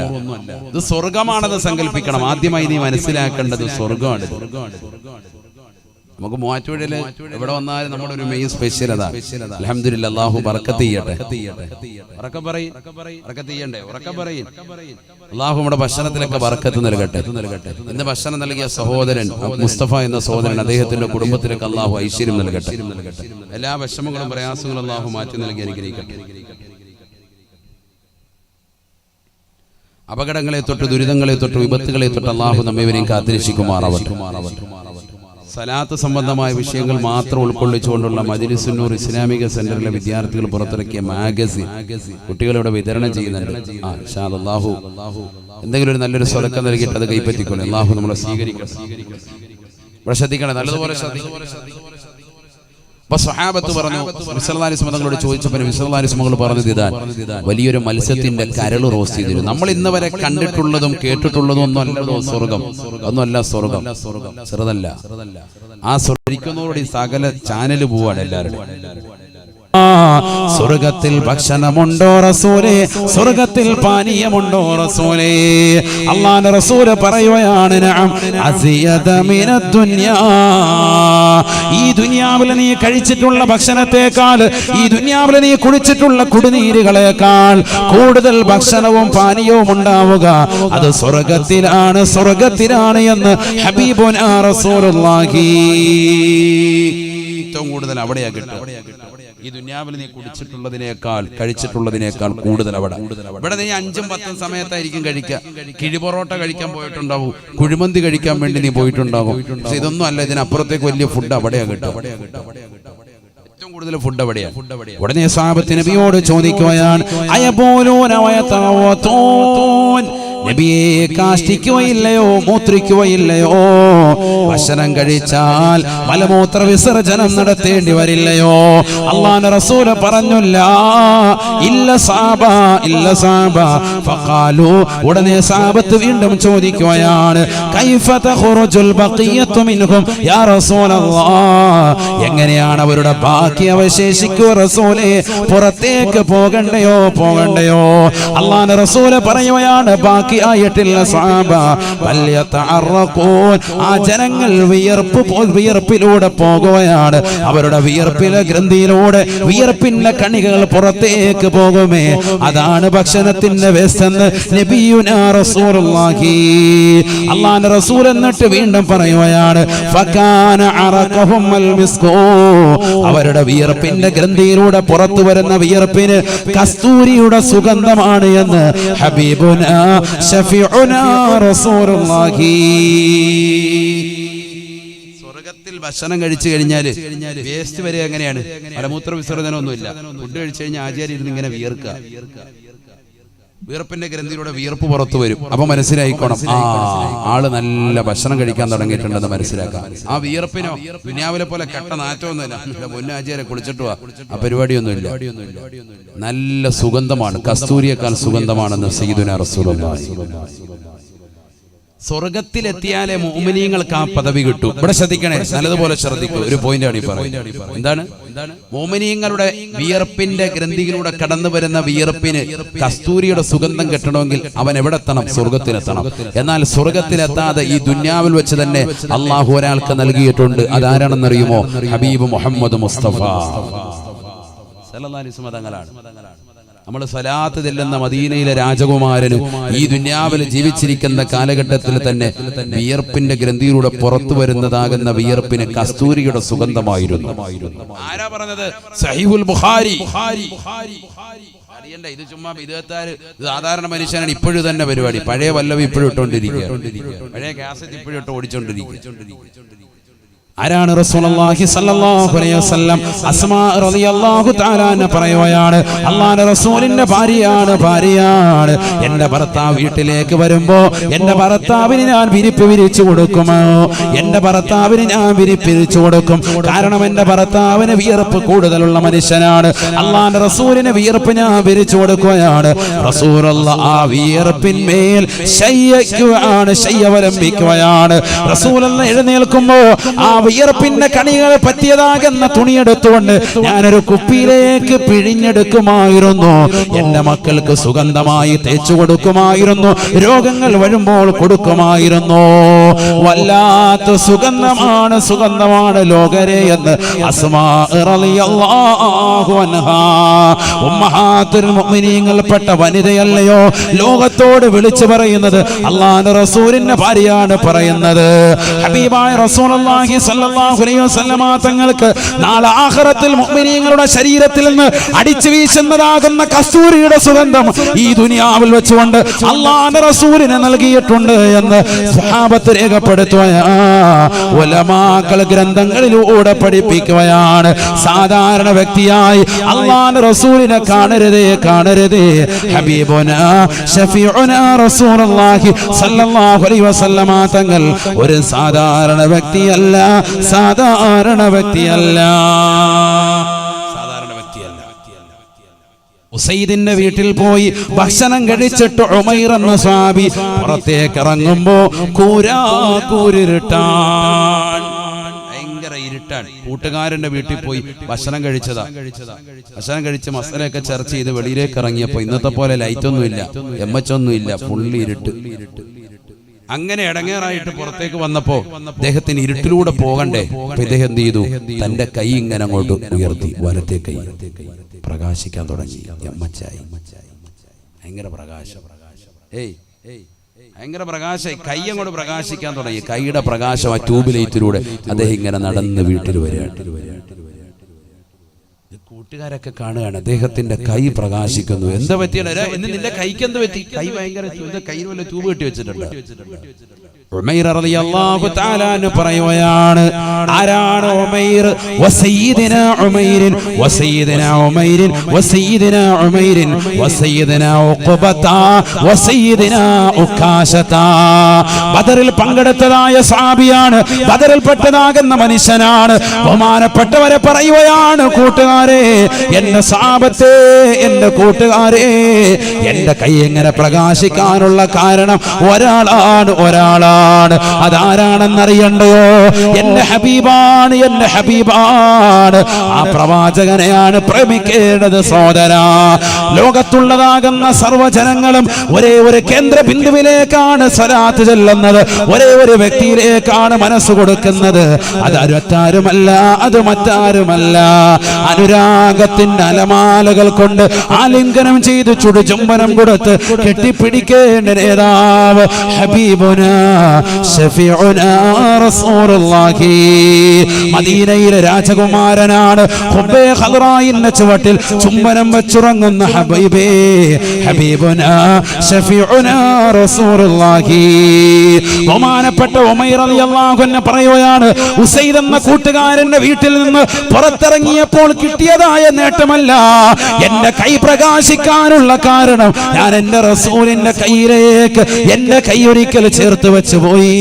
ഇത് സ്വർഗമാണെന്ന് സങ്കല്പിക്കണം. ആദ്യമായി നീ മനസ്സിലാക്കേണ്ടത് സ്വർഗമാണ്. നമുക്ക് മൂവാറ്റുപുഴയില് എവിടെ വന്നാലും നമ്മുടെ ഒരു മെയിൻ സ്പെഷ്യൽ അതാ. അൽഹംദുലില്ലാഹ്, അല്ലാഹു ബർക്കത്ത് ചെയ്യട്ടെ. ഉറക്കെ പറയും, ബർക്കത്ത് ചെയ്യണ്ടേ? ഉറക്കെ പറയും. അല്ലാഹു നമ്മുടെ ഭക്ഷണത്തിലൊക്കെ ബർക്കത്ത് നൽകട്ടെ. ഇന്ന് ഭക്ഷണം നൽകിയ സഹോദരൻ മുസ്തഫ എന്ന സഹോദരൻ, അദ്ദേഹത്തിന്റെ കുടുംബത്തിലൊക്കെ അല്ലാഹു ഐശ്വര്യം നൽകട്ടെ. എല്ലാ വിഷമങ്ങളും പ്രയാസങ്ങളും അല്ലാഹു മാറ്റി നൽകി അനുഗ്രഹിക്കട്ടെ. അപകടങ്ങളെ തൊട്ട്, ദുരിതങ്ങളെ തൊട്ട്, വിപത്തുകളെ തൊട്ട് അല്ലാഹു നമ്മേവരെയും കാത്തിരക്ഷിക്കുമാറാവട്ടെ. സലാത്ത് സംബന്ധമായ വിഷയങ്ങൾ മാത്രം ഉൾക്കൊള്ളിച്ചുകൊണ്ടുള്ള മജ്‌ലിസുൻ നൂർ ഇസ്ലാമിക സെന്ററിലെ വിദ്യാർത്ഥികൾ പുറത്തിറക്കിയ മാഗസിൻ കുട്ടികളിവിടെ വിതരണം ചെയ്യുന്നുണ്ട്. ഇൻഷാ അല്ലാഹു എന്തെങ്കിലും ഒരു നല്ലൊരു സ്വതക്ക നൽകിയിട്ട് അത് കൈപ്പറ്റിക്കൊള്ളു. അല്ലാഹു നമ്മളെ സ്വീകരിക്കണം. ശ്രദ്ധിക്കണം, നല്ലതുപോലെ ശ്രദ്ധിക്കണം. സ്വഹാബത്ത് പറഞ്ഞു, നബി സല്ലല്ലാഹു അലൈഹി വസല്ലം തങ്ങളോട് ചോദിച്ചപ്പോൾ നബി സല്ലല്ലാഹു അലൈഹി വസല്ലം പറഞ്ഞത് ഇതാണ്: വലിയൊരു മത്സ്യത്തിന്റെ കരൾ റോസ്റ്റ് ചെയ്തിരുന്നു. നമ്മൾ ഇന്ന് വരെ കണ്ടിട്ടുള്ളതും കേട്ടിട്ടുള്ളതും ഒന്നും അല്ലല്ലോ സ്വർഗം. ഒന്നുമല്ല സ്വർഗം, ചെറുതല്ല. ആ സ്വർഗിക്കുന്നതോടെ സകല ചാനൽ പോവാണ് എല്ലാവരും. സ്വർഗത്തിൽ ഭക്ഷണമുണ്ടോ റസൂലേ? സ്വർഗത്തിൽ പാനീയമുണ്ടോ റസൂലേ? അല്ലാഹുവിന്റെ റസൂല് പറയുകയാണ്, നഅം അസിയത മിനദ് ദുനിയാ. ഈ ദുനിയാവിൽ നീ കഴിച്ചിട്ടുള്ള ഭക്ഷണത്തെക്കാൾ, ഈ ദുനിയാവിൽ നീ കുടിച്ചിട്ടുള്ള കുടിനീരുകളെക്കാൾ കൂടുതൽ ഭക്ഷണവും പാനീയവും ഉണ്ടാവുക അത് സ്വർഗത്തിലാണ്, സ്വർഗത്തിലാണ് എന്ന് ഹബീബുനാ റസൂലുള്ളാഹി. ഏറ്റവും കൂടുതൽ അവിടെയാ കിട്ടുക. ഈ ദുനിയാവിൽ നീ കുടിച്ചിട്ടുള്ളതിനേക്കാൾ കഴിച്ചിട്ടുള്ളതിനേക്കാൾ കൂടുതൽ അവിടെ. ഇവിടെ നീ 5ഉം 10ഉം സമയത്തായിരിക്കും കഴിക്കുക. കിഴിപൊറോട്ട കഴിക്കാൻ പോയിട്ടുണ്ടാവും, കുഴിമന്തി കഴിക്കാൻ വേണ്ടി നീ പോയിട്ടുണ്ടാകും. പക്ഷെ ഇതൊന്നും അല്ല, ഇതിനപ്പുറത്തേക്ക് വലിയ ഫുഡ് അവിടെയാണ് കിട്ടും. ഏറ്റവും കൂടുതൽ ഫുഡ് അവിടെയാണ്. ഉടനെ സ്വഹാബത്ത് നബിയോട് ചോദിക്കുകയാണ്, അയബൂലൂന വയതവതൂൻ, നബിയെ കാഷ്ടിക്കുകയില്ലയോ മൂത്രിക്കുകയില്ലയോ? ഭക്ഷണം കഴിച്ചാൽ മലമൂത്ര വിസർജനം നടത്തേണ്ടി വരില്ലയോ? അല്ലാഹുവിന്റെ റസൂൽ പറഞ്ഞില്ല, ഇല്ല സാബ, ഇല്ല സാബ. ഫഖാലു, ഉടനെ സഹാബത്ത് വീണ്ടും ചോദിക്കുകയാണ്, കൈഫ തഖറുജുൽ ബഖിയത്തു മിൻഹും യാ റസൂലല്ലാഹ്, എങ്ങനെയാണ് അവരുടെ ബാക്കി അവശേഷിക്കുക റസൂലേ? പുറത്തേക്ക് പോകണ്ടയോ പോകണ്ടയോ? അല്ലാഹുവിന്റെ റസൂൽ പറയുകയാണ്, ബാക്കി ആയിട്ടില്ല സഹാബ, വല്യതഅറഖൂൻ, ആ ജനങ്ങൾ വിയർപ്പിലൂടെ പോകുകയാണ്. അവരുടെ വിയർപ്പിലെ ഗ്രന്ഥിയിലൂടെ വിയർപ്പിന്റെ കണികകൾ പുറത്തേക്ക് പോകുമേ, അതാണ് ഭക്ഷണത്തിന്റെ വേസ്റ്റ് എന്ന് നബിയുനാ റസൂലുള്ളാഹി. അല്ലാഹുവിന്റെ റസൂൽ എന്നിട്ട് വീണ്ടും പറയുകയാണ്, ഫകാന അറഖഹും അൽ മിസ്കൂ, അവരുടെ വിയർപ്പിന്റെ ഗ്രന്ഥിയിലൂടെ പുറത്തു വരുന്ന വിയർപ്പിന് കസ്തൂരിയുടെ സുഗന്ധമാണ് എന്ന് ഹബീബുനാ ശഫീഉനാ റസൂലുള്ളാഹി. സ്വർഗത്തിൽ ഭക്ഷണം കഴിച്ചു കഴിഞ്ഞാല് വേസ്റ്റ് വരെ എങ്ങനെയാണ്? മലമൂത്ര വിസർജനമൊന്നുമില്ല. ഫുഡ് കഴിച്ചു കഴിഞ്ഞാൽ ആചാര്യ ഇരുന്ന് ഇങ്ങനെ വിയർക്കുക. വിയർപ്പിന്റെ ഗ്രന്ഥിയിലൂടെ വിയർപ്പ് പുറത്തു വരും. അപ്പൊ മനസ്സിലായിക്കോണം, ആള് നല്ല ഭക്ഷണം കഴിക്കാൻ തുടങ്ങിയിട്ടുണ്ടെന്ന് മനസ്സിലാക്കാം. ആ വിയർപ്പിനോ ദുനിയാവിലെ പോലെ കെട്ട നാറ്റമൊന്നുമില്ല. മുന്നാചാര്യ കുളിച്ചിട്ട് പോവാ, ആ പരിപാടിയൊന്നുമില്ല. നല്ല സുഗന്ധമാണ്, കസ്തൂരിയേക്കാൾ സുഗന്ധമാണെന്ന് സയ്യിദുനാ റസൂലുള്ളാഹി. സ്വർഗത്തിലെത്തിയാലേ മുഅ്മിനീങ്ങൾക്ക് ആ പദവി കിട്ടും. ഇവിടെ ശ്രദ്ധിക്കണേ, നല്ലതുപോലെ ശ്രദ്ധിക്കൂ. ഒരു പോയിന്റാണ് ഈ പറയുന്നത്. എന്താണ്? മുഅ്മിനീങ്ങളുടെ വിയർപ്പിന്റെ ഗ്രന്ഥിയിലൂടെ കടന്നു വരുന്ന വിയർപ്പിന് കസ്തൂരിയുടെ സുഗന്ധം കിട്ടണമെങ്കിൽ അവൻ എവിടെ എത്തണം? സ്വർഗത്തിലെത്തണം. എന്നാൽ സ്വർഗത്തിലെത്താതെ ഈ ദുന്യാവിൽ വെച്ച് തന്നെ അള്ളാഹു ഒരാൾക്ക് നൽകിയിട്ടുണ്ട്. അതാരാണെന്നറിയുമോ? ഹബീബ് മുഹമ്മദ് മുസ്തഫ സല്ലല്ലാഹു അലൈഹി വസല്ലം തങ്ങളാണ്. നമ്മൾ സ്വലാത്ത് ചെല്ലുന്ന മദീനയിലെ രാജകുമാരനും ഈ ദുനിയാവിൽ ജീവിച്ചിരിക്കുന്ന കാലഘട്ടത്തിൽ തന്നെ വിയർപ്പിന്റെ ഗ്രന്ഥിയിലൂടെ പുറത്തു വരുന്നതാകുന്ന വിയർപ്പിന് കസ്തൂരിയുടെ സുഗന്ധമായിരുന്നു. ആരാ പറഞ്ഞത്? സഹീഹുൽ ബുഖാരി. അറിയണ്ട, ഇത് ചുമ്മാ ഇതുവത്താറ് സാധാരണ മനുഷ്യനാണ്. ഇപ്പോഴും തന്നെ പരിപാടി, പഴയ വല്ലവി ഇപ്പോഴും ഇട്ടുകൊണ്ടിരിക്കുക, പഴയ കാസറ്റ് ഇപ്പോഴും ഇട്ട് ഓടിച്ചോണ്ടിരിക്കുക. ആരാണ്? റസൂലുള്ളാഹി സ്വല്ലല്ലാഹു അലൈഹി വസല്ലം. അസ്മാ റളിയല്ലാഹു തആല അൻഹ പറയുകയാണ്, അല്ലാഹുവിന്റെ റസൂലിന്റെ ഭാര്യയാണ്. എന്റെ ഭർത്താവ് വീട്ടിലേക്ക് വരുമ്പോ എന്റെ ഭർത്താവിന് ഞാൻ വിരിപ്പ് വിരിച്ചു കൊടുക്കുമോ? എന്റെ ഭർത്താവിന് ഞാൻ വിരിപ്പിരിച്ചു കൊടുക്കും. കാരണം എന്റെ ഭർത്താവിന് വിയർപ്പ് കൂടുതലുള്ള മനുഷ്യനാണ്. അല്ലാഹുവിന്റെ റസൂലിന് വിയർപ്പ് ഞാൻ വിരിച്ചു കൊടുക്കുകയാണ്. റസൂലുള്ളാഹി ആ വിയർപ്പിന്മേൽ ശയ്യവലംബിക്കുകയാണ്. റസൂലുള്ളാഹി എഴുന്നേൽക്കുമ്പോ ആ വിയർപ്പിന്റെ കണികൾ പറ്റിയതാകുന്ന തുണിയെടുത്തുകൊണ്ട് ഞാനൊരു കുപ്പിയിലേക്ക് പിഴിഞ്ഞെടുക്കുമായിരുന്നു. എന്റെ മക്കൾക്ക് സുഗന്ധമായി തേച്ചു കൊടുക്കുമായിരുന്നു. രോഗങ്ങൾ വരുമ്പോൾ കൊടുക്കുമായിരുന്നു. വല്ലാത്ത സുഗന്ധമാണ് ലോകരെ എന്ന് അസ്മാ റളിയല്ലാഹു അൻഹാ, ഉമ്മഹാത്തുൽ മുഅ്മിനീങ്ങൾപ്പെട്ട വനിതയല്ലയോ ലോകത്തോട് വിളിച്ചു പറയുന്നത്? അല്ലാഹുവിന്റെ റസൂലിന്റെ ഭാര്യയാണ് പറയുന്നത്. ഹബീബായ റസൂലുള്ളാഹി സ്വല്ലല്ലാഹു അലൈഹി വസല്ലമ തങ്ങൾക്ക് നാളെ ആഖിറത്തിൽ മുഅ്മിനീങ്ങളുടെ ശരീരത്തിൽ നിന്ന് അടിച്ചു വീശുന്നതാകുന്ന കസ്തൂരിയുടെ സുഗന്ധം ഈ ദുനിയാവിൽ വെച്ചുകൊണ്ട് അല്ലാഹുവിന്റെ റസൂലിനെ നൽകിയിട്ടുണ്ട് എന്ന് സ്വഹാബത്ത് രേഖപ്പെടുത്തുകയാണ്. ഉലമാക്കൾ ഗ്രന്ഥങ്ങളിലൂടെ പഠിപ്പിക്കുകയാണ്. സാധാരണ വ്യക്തിയായി അല്ലാഹുവിന്റെ റസൂലിനെ കാണരുതേ. ഹബീബുനാ ശഫീഉനാ റസൂലുള്ളാഹി സ്വല്ലല്ലാഹു അലൈഹി വസല്ലമ തങ്ങൾ ഒരു സാധാരണ വ്യക്തിയല്ല. ഉസൈദിന്റെ വീട്ടിൽ പോയി ഭക്ഷണം കഴിച്ചിട്ട് ഉമൈർ എന്ന സ്വഹാബി പുറത്തേക്ക് ഇറങ്ങുമ്പോ കൂരിരുട്ടാൻ, ഭയങ്കര ഇരുട്ടാൻ. കൂട്ടുകാരന്റെ വീട്ടിൽ പോയി ഭക്ഷണം കഴിച്ചതാ. ഭക്ഷണം കഴിച്ച് മസാലയൊക്കെ ചർച്ച ചെയ്ത് വെളിയിലേക്ക് ഇറങ്ങിയപ്പോ ഇന്നത്തെ പോലെ ലൈറ്റൊന്നുമില്ല, എമ്മച്ചൊന്നുമില്ല, ഫുള്ളി ഇരുട്ട്. അങ്ങനെ ഇടങ്ങേറായിട്ട് പുറത്തേക്ക് വന്നപ്പോ അദ്ദേഹത്തിന് ഇരുട്ടിലൂടെ പോകണ്ടേ. അപ്പൊ ഇദ്ദേഹം എന്ത് ചെയ്തു? തന്റെ കൈ ഇങ്ങനെ അങ്ങോട്ട് ഉയർത്തി, വലത്തെ കൈ പ്രകാശിക്കാൻ തുടങ്ങി. എമ്മച്ചായി, ഭയങ്കര പ്രകാശം. ഭയങ്കര പ്രകാശം. കൈ അങ്ങോട്ട് പ്രകാശിക്കാൻ തുടങ്ങി. കൈയുടെ പ്രകാശം ആ ട്യൂബ് ലൈറ്റിലൂടെ അദ്ദേഹം ഇങ്ങനെ നടന്ന് വീട്ടിൽ വരികയാണ്. കൂട്ടുകാരൊക്കെ കാണുകയാണ് അദ്ദേഹത്തിന്റെ കൈ പ്രകാശിക്കുന്നു. എന്താ പറ്റിയാണ്? നിന്റെ കൈക്ക് എന്ത് പറ്റി? കൈ ഭയങ്കര കയ്യിൽ വല്ല ട്യൂബ് കെട്ടി വെച്ചിട്ടുണ്ട്. ഉമൈർ റളിയല്ലാഹു തആല പറയുകയാണ്, ആരാണ് ഉമൈർ? വസയ്യിദനാ ഉമൈർ വസയ്യിദനാ ഉമൈർ വസയ്യിദനാ ഉമൈർ വസയ്യിദനാ ഉഖബത വസയ്യിദനാ ഉകാശത. ബദറിൽ പങ്കെടുത്തതായ സഹാബിയാണ്, ബദറിൽ പെട്ടതാകുന്ന മനുഷ്യനാണ്. ബഹുമാനപ്പെട്ടവരെ പറയുകയാണ്, കൂട്ടുകാരെ, എന്റെ സഹാബത്തെ, എന്റെ കൂട്ടുകാരെ, എന്റെ കൈ എങ്ങനെ പ്രകാശിക്കാനുള്ള കാരണം ഒരാളാണ്. അതാരാണെന്നറിയണ്ടയോ? എന്റെ ഹബീബാണ്, എന്റെ ഹബീബാണ്. ആ പ്രവാചകനെയാണ് പ്രേമിക്കേണ്ടത് സഹോദരാ. ലോകത്തുള്ളതാകുന്ന സർവ്വജനങ്ങളും ഒരേ ഒരു കേന്ദ്ര ബിന്ദുവിലേക്കാണ് സ്വലാത്ത് ചെല്ലുന്നത്, ഒരേ ഒരു വ്യക്തിയിലേക്കാണ് മനസ്സ് കൊടുക്കുന്നത്. അത് മറ്റാരുമല്ല, അനുരാഗത്തിന്റെ അലമാലകൾ കൊണ്ട് ആലിംഗനം ചെയ്ത് ചുടുചുംബനം കൊടുത്ത് കെട്ടിപ്പിടിക്കേണ്ട നേതാവ് ഹബീബുനാ ശഫീഉനാ റസൂലുള്ളാഹി. മദീനയിലെ രാജകുമാരനാണ്. ഖുബൈ ഖദ്റായിന്റെ ചുവട്ടിൽ ചുംബനം വെച്ചുറങ്ങുന്ന ഹബീബുനാ ശഫീഉനാ റസൂലുള്ളാഹി. ബഹുമാനപ്പെട്ട ഉമൈർ റളിയല്ലാഹു അൻഹു പറയുകയാണ്, ഉസൈദ് എന്ന കൂട്ടുകാരന്റെ വീട്ടിൽ നിന്ന് പുറത്തിറങ്ങിയപ്പോൾ കിട്ടിയതായ നേട്ടമല്ല എന്റെ കൈ പ്രകാശിക്കാനുള്ള കാരണം. ഞാൻ എന്റെ റസൂലിന്റെ കയ്യിലേക്ക് എന്റെ കൈ ഒരിക്കൽ ചേർത്ത് വെച്ചു പോയി.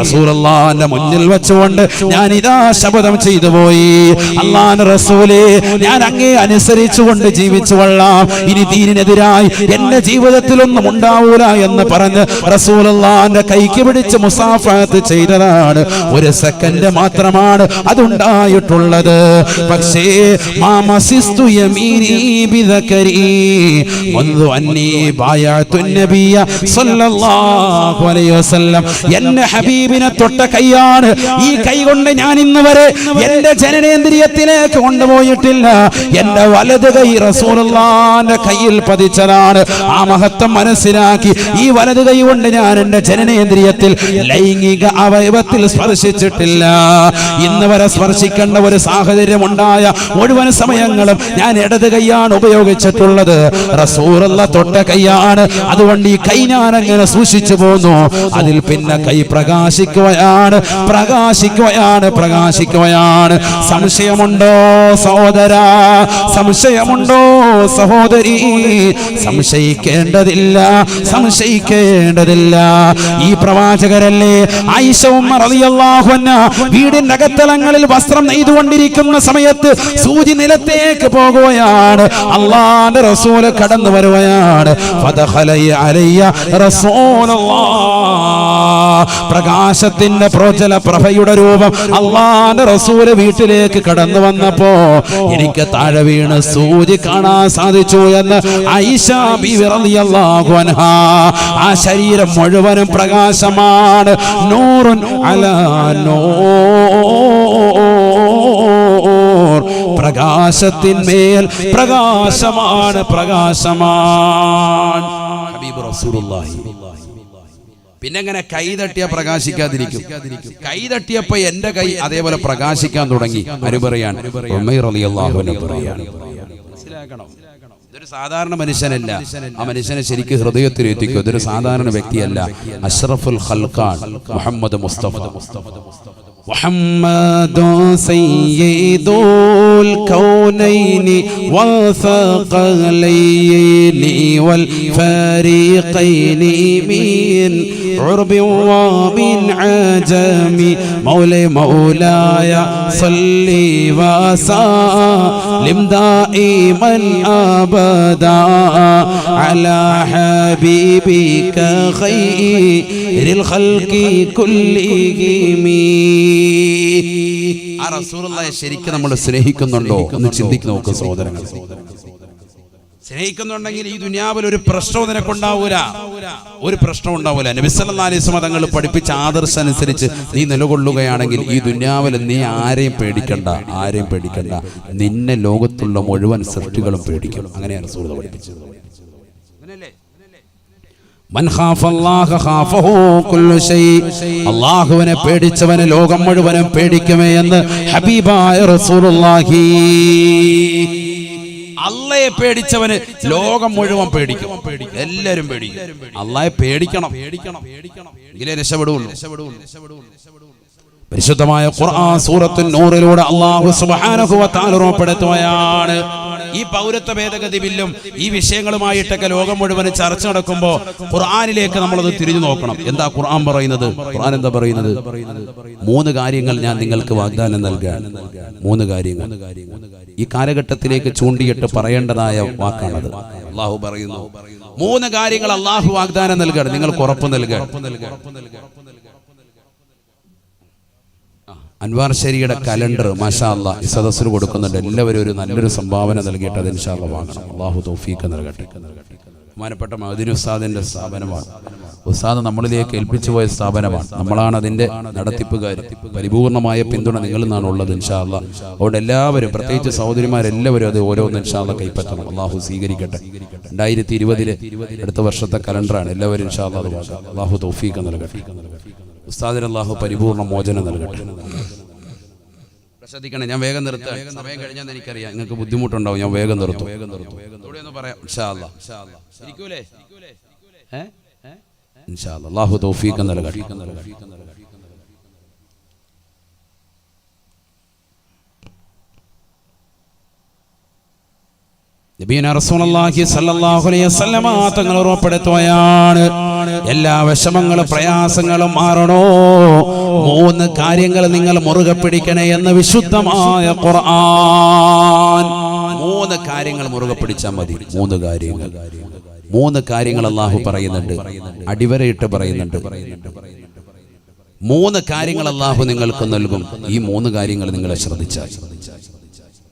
റസൂലുള്ളാഹിന്റെ മുന്നിൽ വെച്ചുകൊണ്ട് ഞാൻ ഇതാ ശപഥം ചെയ്തു പോയി, അല്ലാഹുവിന്റെ റസൂലേ, ഞാൻ അങ്ങേ അനുസരിച്ചുകൊണ്ട് ജീവിച്ചു കൊള്ളാം, ഇനി ദീനിനെതിരായി എന്റെ ജീവിതത്തിലൊന്നും ഉണ്ടാവൂല എന്ന് പറഞ്ഞ് റസൂലുള്ളാഹിന്റെ കൈക്ക് പിടിച്ച് മുസാഫഹത്ത് ചെയ്തതാണ്. ഒരു സെക്കൻഡ് മാത്രമാണ് അതുണ്ടായിട്ടുള്ളത്. പക്ഷേ മാമസിസ്തു യമീനി ബിദകരി മുൻദു അന്നി ബായഅതു നബിയ സല്ലല്ലാഹു അലൈഹി വസല്ലം. എന്റെ ഹബീബിനെ തൊട്ട കൈയാണ്. ഈ കൈ കൊണ്ട് ഞാൻ ഇന്ന് വരെ എന്റെ ജനനേന്ദ്രിയത്തിലേക്ക് കൊണ്ടുപോയിട്ടില്ല. എന്റെ വലത് കൈ റസൂലുള്ളാഹിന്റെ കയ്യിൽ പതിച്ചതാണ്. ആ മഹത്വം മനസ്സിലാക്കി ഈ വലത് കൈ കൊണ്ട് ഞാൻ എന്റെ ജനനേന്ദ്രിയത്തിൽ ലൈംഗിക അവയവത്തിൽ സ്പർശിച്ചിട്ടില്ല. ഇന്ന് വരെ സ്പർശിക്കേണ്ട ഒരു സാഹചര്യം ഉണ്ടായ മുഴുവൻ സമയങ്ങളും ഞാൻ ഇടത് കൈയാണ് ഉപയോഗിച്ചിട്ടുള്ളത്. റസൂലുള്ളാഹി തൊട്ട കൈയാണ്. അതുകൊണ്ട് ഈ കൈ ഞാൻ അങ്ങനെ സൂക്ഷിച്ചു പോന്നു. അതിൽ പിന്നെ കൈ പ്രകാശിക്കുകയാണ്. സംശയമുണ്ടോ സഹോദരാ? സംശയമുണ്ടോ സഹോദരി? സംശയിക്കേണ്ടതില്ല. ഈ പ്രവാചകരല്ലേ ആയിഷ ഉമ്മ റളിയല്ലാഹു അൻഹാ വീടിന്റെ അകത്തളങ്ങളിൽ വസ്ത്രം നെയ്തുകൊണ്ടിരിക്കുന്ന സമയത്ത് സൂചി നിലത്തേക്ക് പോകുകയാണ്. അല്ലാഹുവിന്റെ റസൂൽ കടന്നു വരുകയാണ്. ഫദഖല അലയ്യ റസൂലുള്ളാഹ്. പ്രകാശത്തിന്റെ പ്രോജ്വല പ്രഭയുടെ രൂപം അല്ലാഹുവിന്റെ റസൂൽ വീട്ടിലേക്ക് കടന്നു വന്നപ്പോ എനിക്ക് താഴെ വീണ് സൂചി കാണാൻ സാധിച്ചു എന്ന് ആയിഷ ബീവി റളിയല്ലാഹു അൻഹാ. ആ ശരീരം മുഴുവനും പ്രകാശമാണ്. നൂറുൻ അലാ നൂർ. പ്രകാശത്തിന്മേൽ പ്രകാശമാണ്. ഹബീബ് റസൂലുള്ളാഹി. പിന്നെ എങ്ങനെ കൈ തട്ടിയ പ്രകാശിക്കാതിരിക്കും? കൈ തട്ടിയപ്പോ എന്റെ കൈ അതേപോലെ പ്രകാശിക്കാൻ തുടങ്ങി. അനുപറയാണ് ഉമൈർ റളിയല്ലാഹു അൻഹു പറയാണ്. മനസ്സിലാക്കണം, ഇതൊരു സാധാരണ മനുഷ്യനല്ല. ആ മനുഷ്യനെ ശരിക്കും ഹൃദയത്തിൽ എത്തിക്കും. ഇതൊരു സാധാരണ വ്യക്തിയല്ല. അഷ്റഫുൽ ഖൽഖാൻ മുഹമ്മദ് മുസ്തഫ. محمد سيد الكونين والثقلين والفريقين من عرب ومن عجم مولاي صلي وسلم دائما أبدا على حبيبك خير الخلق كلهم. ആ റസൂലുള്ളാഹിയെ ശരിക്കും നമ്മൾ സ്നേഹിക്കുന്നുണ്ടോ എന്ന് ചിന്തിക്ക് നോക്ക് സഹോദരങ്ങൾ. സ്നേഹിക്കുന്നുണ്ടെങ്കിൽ ഈ ദുനിയാവിൽ ഒരു പ്രശ്നവും നിനക്കുണ്ടാവൂല. നബി സല്ലല്ലാഹു അലൈഹി വസല്ലം തങ്ങൾ പഠിപ്പിച്ച ആദർശം അനുസരിച്ച് നീ നിലകൊള്ളുകയാണെങ്കിൽ ഈ ദുനിയാവിൽ നീ ആരെയും പേടിക്കണ്ട. നിന്നെ ലോകത്തുള്ള മുഴുവൻ സൃഷ്ടികളും പേടിക്കും. അങ്ങനെയാണ് റസൂൽ പഠിപ്പിച്ചത്. മൻ ഖാഫല്ലാഹ ഖാഫഹു കുല്ലു ശൈ. അല്ലാഹുവിനെ പേടിച്ചവനെ ലോകം മുഴുവനും പേടിക്കുമേ എന്ന് ഹബീബായ റസൂലുള്ളാഹി. അള്ളയെ പേടിച്ചവന് ലോകം മുഴുവൻ പേടിക്കും, എല്ലാവരും പേടിക്കും. അള്ളാഹെ പേടിക്കണം, എങ്കിലേ രക്ഷപ്പെടുള്ളൂ. പരിശുദ്ധമായ ഖുർആൻ സൂറത്തുൻ നൂറിലൂടെ അല്ലാഹു സുബ്ഹാനഹു വ തആല ഉറപ്പെടുത്തുകയാണ്, ഈ പൗരത്വ ഭേദഗതി ബില്ലും ഈ വിഷയങ്ങളുമായിട്ടൊക്കെ ലോകം മുഴുവൻ ചർച്ച നടക്കുമ്പോൾ ഖുർആനിലേക്ക് നമ്മളത് തിരിഞ്ഞു നോക്കണം. എന്താ ഖുർആൻ പറയുന്നത്? ഖുർആൻ എന്താ പറയുന്നത്? 3 കാര്യങ്ങൾ ഞാൻ നിങ്ങൾക്ക് വാഗ്ദാനം നൽകുകയാണ്. 3 കാര്യങ്ങൾ ഈ കാലഘട്ടത്തിലേക്ക് ചൂണ്ടിയിട്ട് പറയേണ്ടതായ വാക്കാണത്. അല്ലാഹു പറയുന്നു 3 കാര്യങ്ങൾ അല്ലാഹു വാഗ്ദാനം നൽകുകയാണ്, നിങ്ങൾക്ക് ഉറപ്പ് നൽകുകയാണ്. അൻവാർ ശരിയുടെ കലണ്ടർ മാഷാ അല്ലാഹ് ഈ സദസ്സിന് കൊടുക്കുന്നുണ്ട്. എല്ലാവരും ഒരു നല്ലൊരു സംഭാവന നൽകിയിട്ട് അത് ഇൻഷാ അല്ലാഹ് വാങ്ങണം. അല്ലാഹു തൗഫീഖ് നൽകട്ടെ. ബഹുമാനപ്പെട്ട മഅ്ദിൻ ഉസ്താദിന്റെ സ്ഥാപനമാണ്, ഉസ്താദ് നമ്മളിലേക്ക് ഏൽപ്പിച്ചു പോയ സ്ഥാപനമാണ്. നമ്മളാണ് അതിന്റെ നടത്തിപ്പുകാർ. പരിപൂർണമായ പിന്തുണ നിങ്ങളിൽ നിന്നാണ് ഉള്ളത് ഇൻഷാ അല്ലാഹ്. അതുകൊണ്ട് എല്ലാവരും, പ്രത്യേകിച്ച് സഹോദരിമാരെല്ലാവരും അത് ഓരോന്ന് ഇൻഷാ അല്ലാഹ് കൈപ്പറ്റണം. അല്ലാഹു സ്വീകരിക്കട്ടെ. 2020 അടുത്ത വർഷത്തെ കലണ്ടറാണ്. എല്ലാവരും ഇൻഷാ അല്ലാഹ് അത് വാങ്ങാം. അല്ലാഹു തൗഫീഖ് നൽകട്ടെ. ഉസ്താദിന് അല്ലാഹു പരിപൂർണ മോചനം നൽകട്ടെ. ശ്രദ്ധിക്കണം, ഞാൻ വേഗം നിർത്താം. സമയം കഴിഞ്ഞാൽ എനിക്കറിയാം നിങ്ങൾക്ക് ബുദ്ധിമുട്ടുണ്ടാവും. ഞാൻ വേഗം നിർത്തും. ഇവിടെ ഒന്ന് പറയാം ഇൻഷാ അല്ലാഹ്. ഇരിക്കൂലേ? ഇൻഷാ അല്ലാഹ്. അല്ലാഹു തൗഫീഖ് നൽകട്ടെ. നബിയുനാ റസൂലുള്ളാഹി സ്വല്ലല്ലാഹു അലൈഹി വസല്ലമ തങ്ങൾ ഉറപ്പെടുത്തുകയാണ്, എല്ലാ വിഷമങ്ങളും പ്രയാസങ്ങളും മാറണോ 3 കാര്യങ്ങൾ നിങ്ങൾ മുറുകെ പിടിക്കണേ എന്ന് വിശുദ്ധമായ ഖുർആൻ. 3 കാര്യങ്ങൾ മുറുകെ പിടിച്ചാൽ മതി. 3 കാര്യങ്ങൾ 3 കാര്യങ്ങൾ അല്ലാഹു പറയുന്നുണ്ട്, അടിവരയിട്ട് പറയുന്നുണ്ട്. 3 കാര്യങ്ങൾ അല്ലാഹു നിങ്ങൾക്ക് നൽകും. ഈ 3 കാര്യങ്ങൾ നിങ്ങൾ ശ്രദ്ധിച്ചാൽ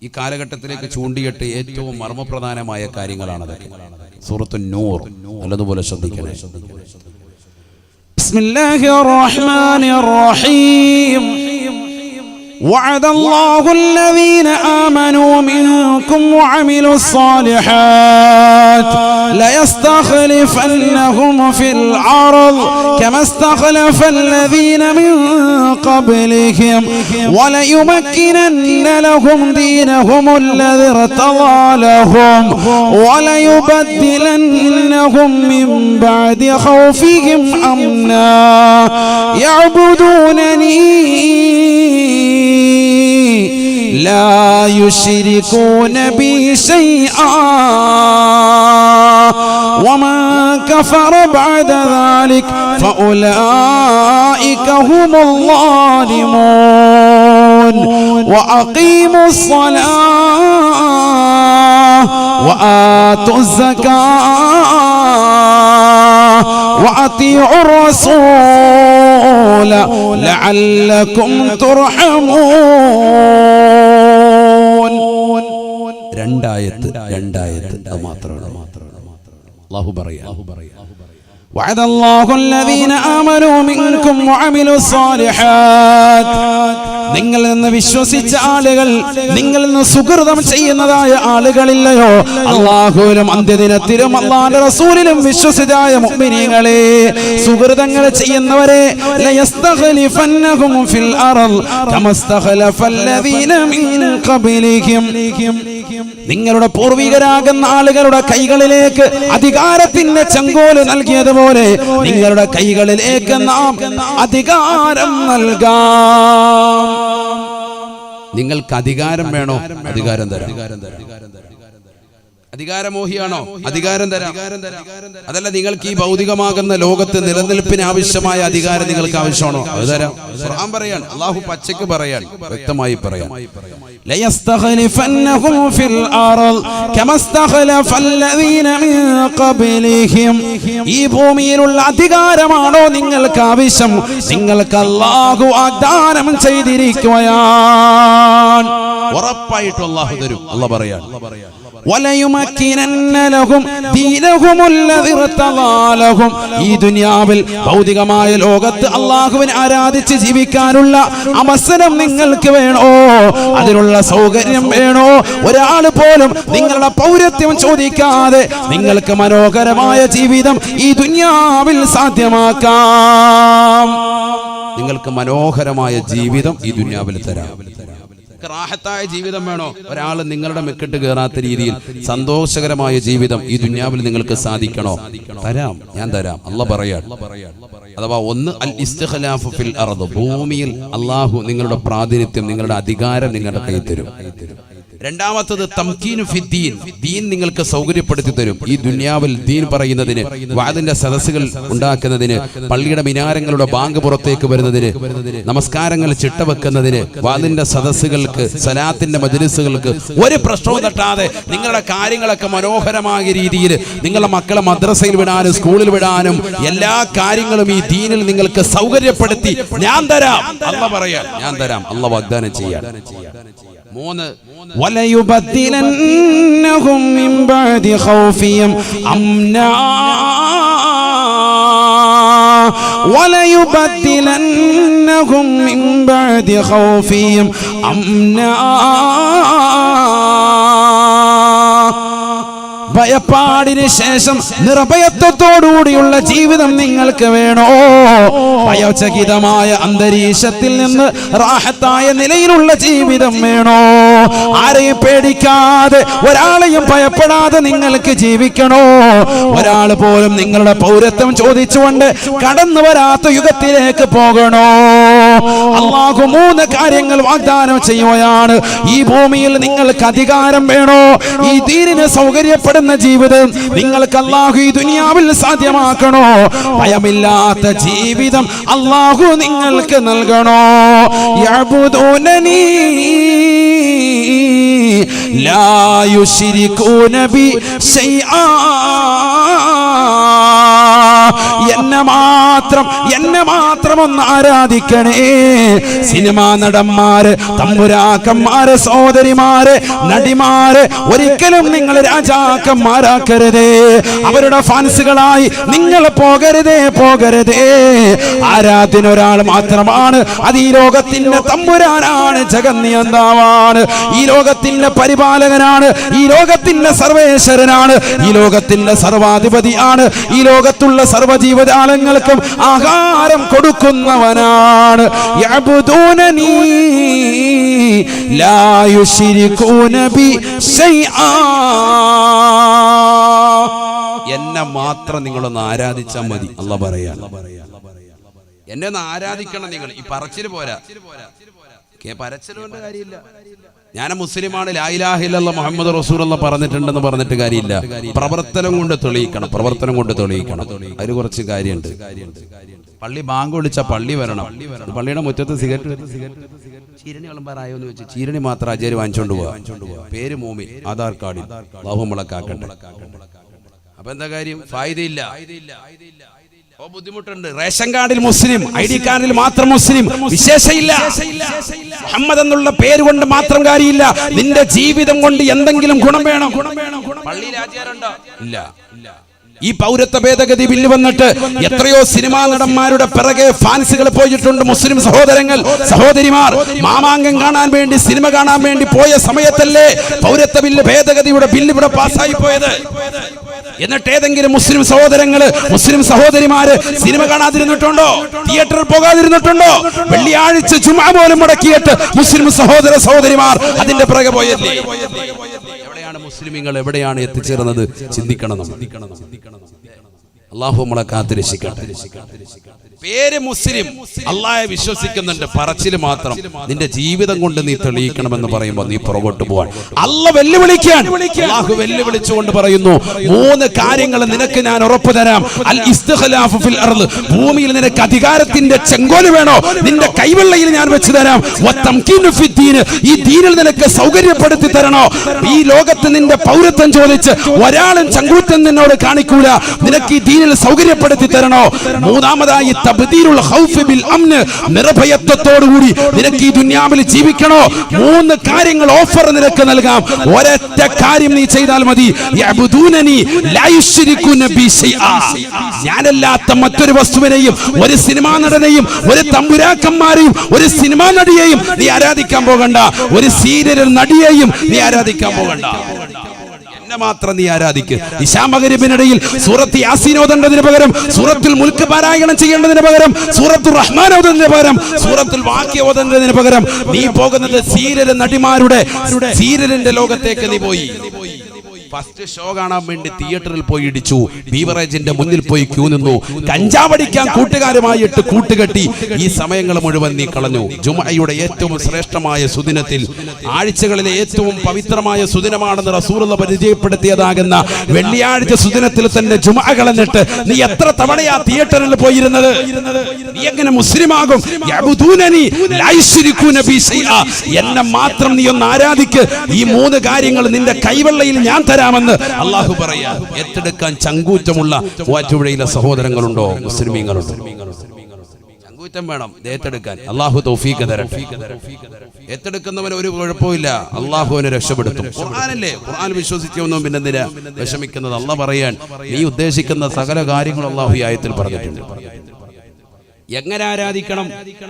ഈ കാലഘട്ടത്തിലേക്ക് ചൂണ്ടിയിട്ട് ഏറ്റവും മർമ്മപ്രധാനമായ കാര്യങ്ങളാണതൊക്കെ. സൂറത്തുൻ നൂർ നല്ലതുപോലെ ശ്രദ്ധിക്കണേ. ബിസ്മില്ലാഹിർ റഹ്മാനിർ റഹീം. وعد الله الذين آمنوا منكم وعملوا الصالحات ليستخلفنهم في الأرض كما استخلف الذين من قبلهم وليمكنن لهم دينهم الذي ارتضى لهم وليبدلنهم من بعد خوفهم أمنا يعبدونني لا يشركون بي شيئا ومن كفر بعد ذلك فأولئك هم الظالمون وأقيموا الصلاة وآتوا الزكاة وأطيعوا الرسول لعلكم ترحمون. 2 ആയത്ത് അത് മാത്രമാണ്. അല്ലാഹു പറയാ, وعد الله الذين آمنوا منكم وعملوا الصالحات. നിങ്ങളിൽ നിന്ന് വിശ്വസിച്ച ആളുകൾ, നിങ്ങളിൽ നിന്ന് സുകൃതം ചെയ്യുന്നതായ ആളുകളില്ലയോ, അല്ലാഹുവിലും അന്ത്യദിനത്തിലും അല്ലാഹുവിന്റെ റസൂലിലും വിശ്വസിച്ചായ മുഅ്മിനീങ്ങളെ, സുകൃതങ്ങൾ ചെയ്യുന്നവരെ ലയസ്തഖലിഫന്നഹും ഫിൽ അർള് കമസ്തഖലഫല്ലദീന മിൻ ഖബ്ലിഹിം. നിങ്ങളുടെ പൂർവികരാകുന്ന ആളുകളുടെ കൈകളിലേക്ക് അധികാരത്തിന്റെ ചെങ്കോല് നൽകിയതുപോലെ നിങ്ങളുടെ കൈകളിലേക്ക് നാം അധികാരം നൽകാം. നിങ്ങൾക്ക് അധികാരം വേണോ? അധികാരം തരാം. അധികാരമോഹിയാണോ? അധികാരം തരാം. അതല്ല, നിങ്ങൾക്ക് ഈ ഭൗതികമാകുന്ന ലോകത്ത് നിലനിൽപ്പിന് ആവശ്യമായ അധികാരം നിങ്ങൾക്ക് ആവശ്യമാണോ? അത് തരാം. ഖുർആൻ പറയാണ്, അല്ലാഹു പച്ചയ്ക്ക് പറയാൻ, വ്യക്തമായി പറയാം, ലയസ്തഖലിഫന്നഹും ഫിൽ അർള് കമസ്തഖലഫല്ലദീന മിൻ ഖബ്ലിഹിം. ഈ ഭൂമിയിലുള്ള അധികാരമാണോ നിങ്ങൾക്ക് ആവശ്യം? നിങ്ങൾക്ക് അല്ലാഹു വാഗ്ദാനം ചെയ്തിരിക്കുകയാണ്. ഉറപ്പായിട്ടും അല്ലാഹു തരും. അല്ലാഹു പറയാണ്, വലയുമക്കിനന്ന ലഹും ദീനഹുമുല്ലദി ഇർതദാ ലഹും. ഈ ദുനിയാവിൽ ഭൗതികമായ ലോകത്ത് അല്ലാഹുവിനെ ആരാധിച്ച് ജീവിക്കാനുള്ള അവസരം നിങ്ങൾക്ക് വേണോ? അതിനുള്ള സൗകര്യം വേണോ? ഒരാൾ പോലും നിങ്ങളുടെ പൗരത്വം ചോദിക്കാതെ നിങ്ങൾക്ക് മനോഹരമായ ജീവിതം ഈ ദുനിയാവിൽ സാധ്യമാക്കാം. നിങ്ങൾക്ക് മനോഹരമായ ജീവിതം ഈ ദുനിയാവിൽ തരാം. റാഹത്തായ ജീവിതം വേണോ? ഒരാൾ നിങ്ങളുടെ മെക്കിട്ട് കയറാത്ത രീതിയിൽ സന്തോഷകരമായ ജീവിതം ഈ ദുനിയാവിൽ നിങ്ങൾക്ക് സാധിക്കണോ? തരാം, ഞാൻ തരാം. അല്ലാഹ് പറയാൻ. അഥവാ ഒന്ന് അൽ ഇസ്തിഖ്ലാഫു ഫിൽ അർദ്, ഭൂമിയിൽ അല്ലാഹു നിങ്ങളുടെ പ്രാതിനിധ്യം, നിങ്ങളുടെ അധികാരം നിങ്ങളുടെ കയ്യിൽ തരും. രണ്ടാമത്തത് തംകീനു ഫിദ്ദീൻ, ദീൻ നിങ്ങൾക്ക് സൗകര്യപ്പെടുത്തി തരും. ഈ ദുനിയാവിൽ ദീൻ പറയുന്നതിന്, വാദിന്റെ സദസ്സുകൾ ഉണ്ടാക്കുന്നതിന്, പള്ളിയുടെ മിനാരങ്ങളുടെ ബാങ്ക് പുറത്തേക്ക് വരുന്നതിന്, നമസ്കാരങ്ങൾ ചിട്ടവെക്കുന്നതിന്, വാദിന്റെ സദസ്സുകൾക്ക്, സലാത്തിന്റെ മജ്ലിസുകൾക്ക് ഒരു പ്രശ്നവും തട്ടാതെ നിങ്ങളുടെ കാര്യങ്ങളൊക്കെ മനോഹരമായ രീതിയിൽ നിങ്ങളുടെ മക്കളെ മദ്രസയിൽ വിടാനും സ്കൂളിൽ വിടാനും എല്ലാ കാര്യങ്ങളും ഈ ദീനിൽ നിങ്ങൾക്ക് സൗകര്യപ്പെടുത്തി ഞാൻ തരാം. അല്ലാഹ് പറയാൻ, ഞാൻ തരാം. അല്ലാഹ് വാഗ്ദാനം ചെയ്യാൻ. മൂന്ന്, വലയുബദ്ദിലന്നഹും മിൻ ബഅദി ഖൗഫിഹിം അംനാ, വലയുബദ്ദിലന്നഹും മിൻ ബഅദി ഖൗഫിഹിം അംനാ. ഭയപ്പാടിന് ശേഷം നിർഭയത്വത്തോടുകൂടിയുള്ള ജീവിതം നിങ്ങൾക്ക് വേണോ? ഭയചകിതമായ അന്തരീക്ഷത്തിൽ നിന്ന് റാഹത്തായ നിലയിലുള്ള ജീവിതം വേണോ? ആരെയും പേടിക്കാതെ, ഒരാളെയും ഭയപ്പെടാതെ നിങ്ങൾക്ക് ജീവിക്കണോ? ഒരാൾ പോലും നിങ്ങളുടെ പൗരത്വം ചോദിച്ചുകൊണ്ട് കടന്നു വരാത്ത യുഗത്തിലേക്ക് പോകണോ? അല്ലാഹു മൂന്ന് കാര്യങ്ങൾ വാഗ്ദാനം ചെയ്യുകയാണ്. ഈ ഭൂമിയിൽ നിങ്ങൾക്ക് അധികാരം വേണോ? ഈ ദീനിന് സൗകര്യപ്പെടുന്ന ജീവിതം നിങ്ങൾക്ക് അല്ലാഹു ഈ ദുനിയാവിൽ സാധ്യമാക്കണോ? ഭയമില്ലാത്ത ജീവിതം അല്ലാഹു നിങ്ങൾക്ക് നൽകണോ? യഅബുദൂനനി ലാ യുശ്രികൂന ബി ശൈആ, എന്നെ മാത്രം ഒന്ന് ആരാധിക്കണേ. സിനിമാ നടന്മാര്, തമ്പുരാക്കന്മാര്, സഹോദരിമാര്, നടിമാര് ഒരിക്കലും നിങ്ങൾ രാജാക്കന്മാരാക്കരുതേ. അവരുടെ ഫാൻസുകളായി നിങ്ങൾ പോകരുതേ. ആരാധ്യൻ ഒരാൾ മാത്രമാണ്. അത് ഈ ലോകത്തിന്റെ തമ്പുരാനാണ്, ജഗന്നിയന്താവാണ്, ഈ ലോകത്തിന്റെ പരിപാലകനാണ്, ഈ ലോകത്തിന്റെ സർവേശ്വരനാണ്, ഈ ലോകത്തിന്റെ സർവാധിപതിയാണ്, ഈ ലോകത്തുള്ള സർവ്വജീവജാലങ്ങൾക്കും ആഹാരം കൊടുക്കുന്നവനാണ്. യഅബുദൂനനി ലാ യുശ്രികൂന ബി ശൈആ, എന്നെ മാത്രം നിങ്ങളൊന്ന് ആരാധിച്ചാൽ മതി. അല്ലാഹ് പറയാൻ, എന്നെ ഒന്ന് ആരാധിക്കണം നിങ്ങൾ. ഈ പറച്ചിൽ പോരാ, പറച്ചിലുകൊണ്ട് കാര്യമില്ല. ഞാൻ മുസ്ലിമാണ്, ലാ ഇലാഹ ഇല്ലല്ലാഹ് മുഹമ്മദ് റസൂലുള്ളാഹ് പറഞ്ഞിട്ടുണ്ടെന്ന് പറഞ്ഞിട്ട് കാര്യമില്ല. പ്രവർത്തനം കൊണ്ട് തെളിയിക്കണം. അതിന് കുറച്ച് കാര്യമുണ്ട്. പള്ളി ബാങ്ക് വിളിച്ചാൽ പള്ളി വരണം. പള്ളിയുടെ മുറ്റത്ത് സിഗരറ്റ് ചീരണി വിളമ്പാറായോ എന്ന് വെച്ച് ചീരണി മാത്രം ആചാര്യ വാങ്ങിച്ചോണ്ട് പോവാ. പേര് മോമിൻ, ആധാർ കാർഡിൽ അല്ലാഹു മുളക്കാക്കട്ടെ. അപ്പൊ എന്താ കാര്യം? ഫായിദയില്ല. ബുദ്ധിമുട്ടുണ്ട്. റേഷൻ കാർഡിൽ മുസ്ലിം, ഐ ഡി കാർഡിൽ മാത്രം മുസ്ലിം, വിശേഷയില്ല. മുഹമ്മദ് എന്നുള്ള പേര് കൊണ്ട് മാത്രം കാര്യമില്ല. നിന്റെ ജീവിതം കൊണ്ട് എന്തെങ്കിലും ഗുണം വേണം. പള്ളിയിൽ ആചാരമുണ്ടോ? ഇല്ല. ഈ പൗരത്വ ഭേദഗതി ബില്ല് വന്നിട്ട് എത്രയോ സിനിമാ നടന്മാരുടെ പിറകെ ഫാൻസുകൾ പോയിട്ടുണ്ട്. മുസ്ലിം സഹോദരങ്ങൾ, സഹോദരിമാർ മാമാങ്കം കാണാൻ വേണ്ടി, സിനിമ കാണാൻ വേണ്ടി പോയ സമയത്തല്ലേ പൗരത്വ ബില്ല് ഭേദഗതിയുടെ ബില്ല് ഇവിടെ പാസ്സായി പോയത്? എന്നിട്ട് ഏതെങ്കിലും മുസ്ലിം സഹോദരങ്ങള്, മുസ്ലിം സഹോദരിമാര് സിനിമ കാണാതിരുന്നിട്ടുണ്ടോ? തിയേറ്ററിൽ പോകാതിരുന്നിട്ടുണ്ടോ? വെള്ളിയാഴ്ച ജുമുഅ പോലും മുടക്കിയിട്ട് മുസ്ലിം സഹോദര സഹോദരിമാർ അതിന്റെ പിറകെ പോയല്ലേ? എവിടെയാണ് മുസ്ലിമീങ്ങൾ, എവിടെയാണ് എത്തിച്ചേർന്നത്? ചിന്തിക്കണം. അല്ലാഹു നമ്മളെ കാത്തുരക്ഷിക്കട്ടെ. പേര് മുസ്ലിം, അല്ലാഹയെ വിശ്വസിക്കുന്നുണ്ട്, പറച്ചിൽ മാത്രം. നിന്റെ ജീവിതം കൊണ്ട് നീ തെളിയിക്കണമെന്ന് പറയുമ്പോൾ നീ പുറകോട്ട് പോവാൻ അല്ലാഹു വെല്ലുവിളിക്കാൻ. അല്ലാഹു വെല്ലുവിളിച്ചുകൊണ്ട് പറയുന്നു, മൂന്ന് കാര്യങ്ങൾ നിനക്ക് ഞാൻ ഉറപ്പു തരാം. അൽ ഇസ്തിഖ്ലാഫു ഫിൽ അർദ്, ഭൂമിയിൽ നിനക്ക് അധികാരത്തിന്റെ ചെങ്കോല് വേണോ? നിന്റെ കൈവെള്ളയിൽ ഞാൻ വെച്ച് തരാം. വതംകീനു ഫിദ്ദീൻ, ഈ ദീനിൽ നിനക്ക് സൗകര്യപ്പെടുത്തി തരണോ? ഈ ലോകത്ത് നിന്റെ പൗരത്വം ചോദിച്ച് ഒരാളും ചങ്കൂറ്റം നിന്നോട് കാണിക്കൂല. നിനക്ക് ഈ ദീനിൽ സൗകര്യം സൗകര്യപ്പെടുത്തി തരണോ. മൂന്നാമതായി തബ്ദീലുൽ ഖൗഫ് ബിൽ അംന്, നിർഭയത്വത്തോടുകൂടി നിനക്ക് ഈ ദുനിയാവിൽ ജീവിക്കണോ. 3 കാര്യങ്ങൾ ഓഫർ നിനക്ക് നൽകാം. ഒരൊറ്റ കാര്യം നീ ചെയ്താൽ മതി. യഅബ്ദൂനനി ലാ യുശ്രികൂന ബി ശൈആ, ഞാനല്ലാത്ത മറ്റൊരു വസ്തുവിനെയും, ഒരു സിനിമാ നടനെയും, ഒരു തമ്പുരാക്കന്മാരെയും, ഒരു സിനിമാ നടിയെയും നീ ആരാധിക്കാൻ പോകണ്ട. ഒരു സീരിയൽ നടിയെയും നീ ആരാധിക്കാൻ പോകണ്ട. എന്നെ മാത്രം നീ ആരാധിക്ക്. ഇശാ മഗ്‌രിബിനിടയിൽ സൂറത്ത് യാസീൻ ഓതേണ്ടതിന് പകരം സൂറത്തുൽ മുൽക്ക് പാരായണം ചെയ്യേണ്ടതിന് പകരം സൂറത്തുർ റഹ്മാൻ ഓതുന്നതിന് പകരം സൂറത്തുൽ വാഖിയ ഓതുന്നതിന് പകരം നീ പോകുന്നത് സീരിയൽ നടിമാരുടെ സീരിയലിന്റെ ലോകത്തേക്ക് നീ പോയി. ഫസ്റ്റ് ഷോ കാണാൻ വേണ്ടി തിയേറ്ററിൽ പോയി ഇടിച്ചു, ബീവറേജിന്റെ മുന്നിൽ പോയി ക്യൂ നിന്നു, കഞ്ചാവടിക്കാൻ കൂട്ടുകാരുമായിട്ട് കൂട്ടുകെട്ടി. ഈ സമയങ്ങൾ മുഴുവൻ നീ കളഞ്ഞു. ജുമഅയുടെ ഏറ്റവും ശ്രേഷ്ഠമായ സുദിനത്തിൽ, ആഴ്ചകളിലെ ഏറ്റവും പവിത്രമായ സുദിനമാണെന്ന് റസൂലുള്ളാഹി പരിചയപ്പെടുത്തിയതാകുന്ന വെള്ളിയാഴ്ച സുദിനത്തിൽ തന്നെ ജുമഅ കളഞ്ഞിട്ട് നീ എത്ര തവണയാ തിയേറ്ററിൽ പോയിരുന്നത്? നീ എങ്ങനെ മുസ്ലിമാകും? യഅബ്ദൂനനി ലാ യുശ്രികൂന ബി ശൈആ, എന്നെ മാത്രം നീ ഒന്ന് ആരാധിക്ക്. ഈ 3 കാര്യങ്ങൾ നിന്റെ കൈവെള്ളയിൽ ഞാൻ തരാമെന്ന് അല്ലാഹു പറയാ. ഏറ്റെടുക്കാൻ ചങ്കൂറ്റമുള്ള മൂവാറ്റുപുഴയിലെ സഹോദരങ്ങളുണ്ടോ? മുസ്ലിമീങ്ങളുണ്ടോ? ചങ്കൂറ്റം വേണം ഏറ്റെടുക്കാൻ. അല്ലാഹു തൗഫീഖ് തരട്ടെ. ഏറ്റെടുക്കുന്നവന് ഒരു കുഴപ്പമില്ല, അല്ലാഹുവിനെ രക്ഷപ്പെടുത്തും. ഖുർആനല്ലേ, ഖുർആൻ വിശ്വസിച്ചൊന്നും പിന്നെ എന്തിനാ വിഷമിക്കുന്നത്? അല്ലാഹ് പറയാൻ നീ ഉദ്ദേശിക്കുന്ന സകല കാര്യങ്ങളും അല്ലാഹു ഈ ആയത്തിൽ പറഞ്ഞിട്ടുണ്ട്. എങ്ങനെ ആരാധിക്കണം?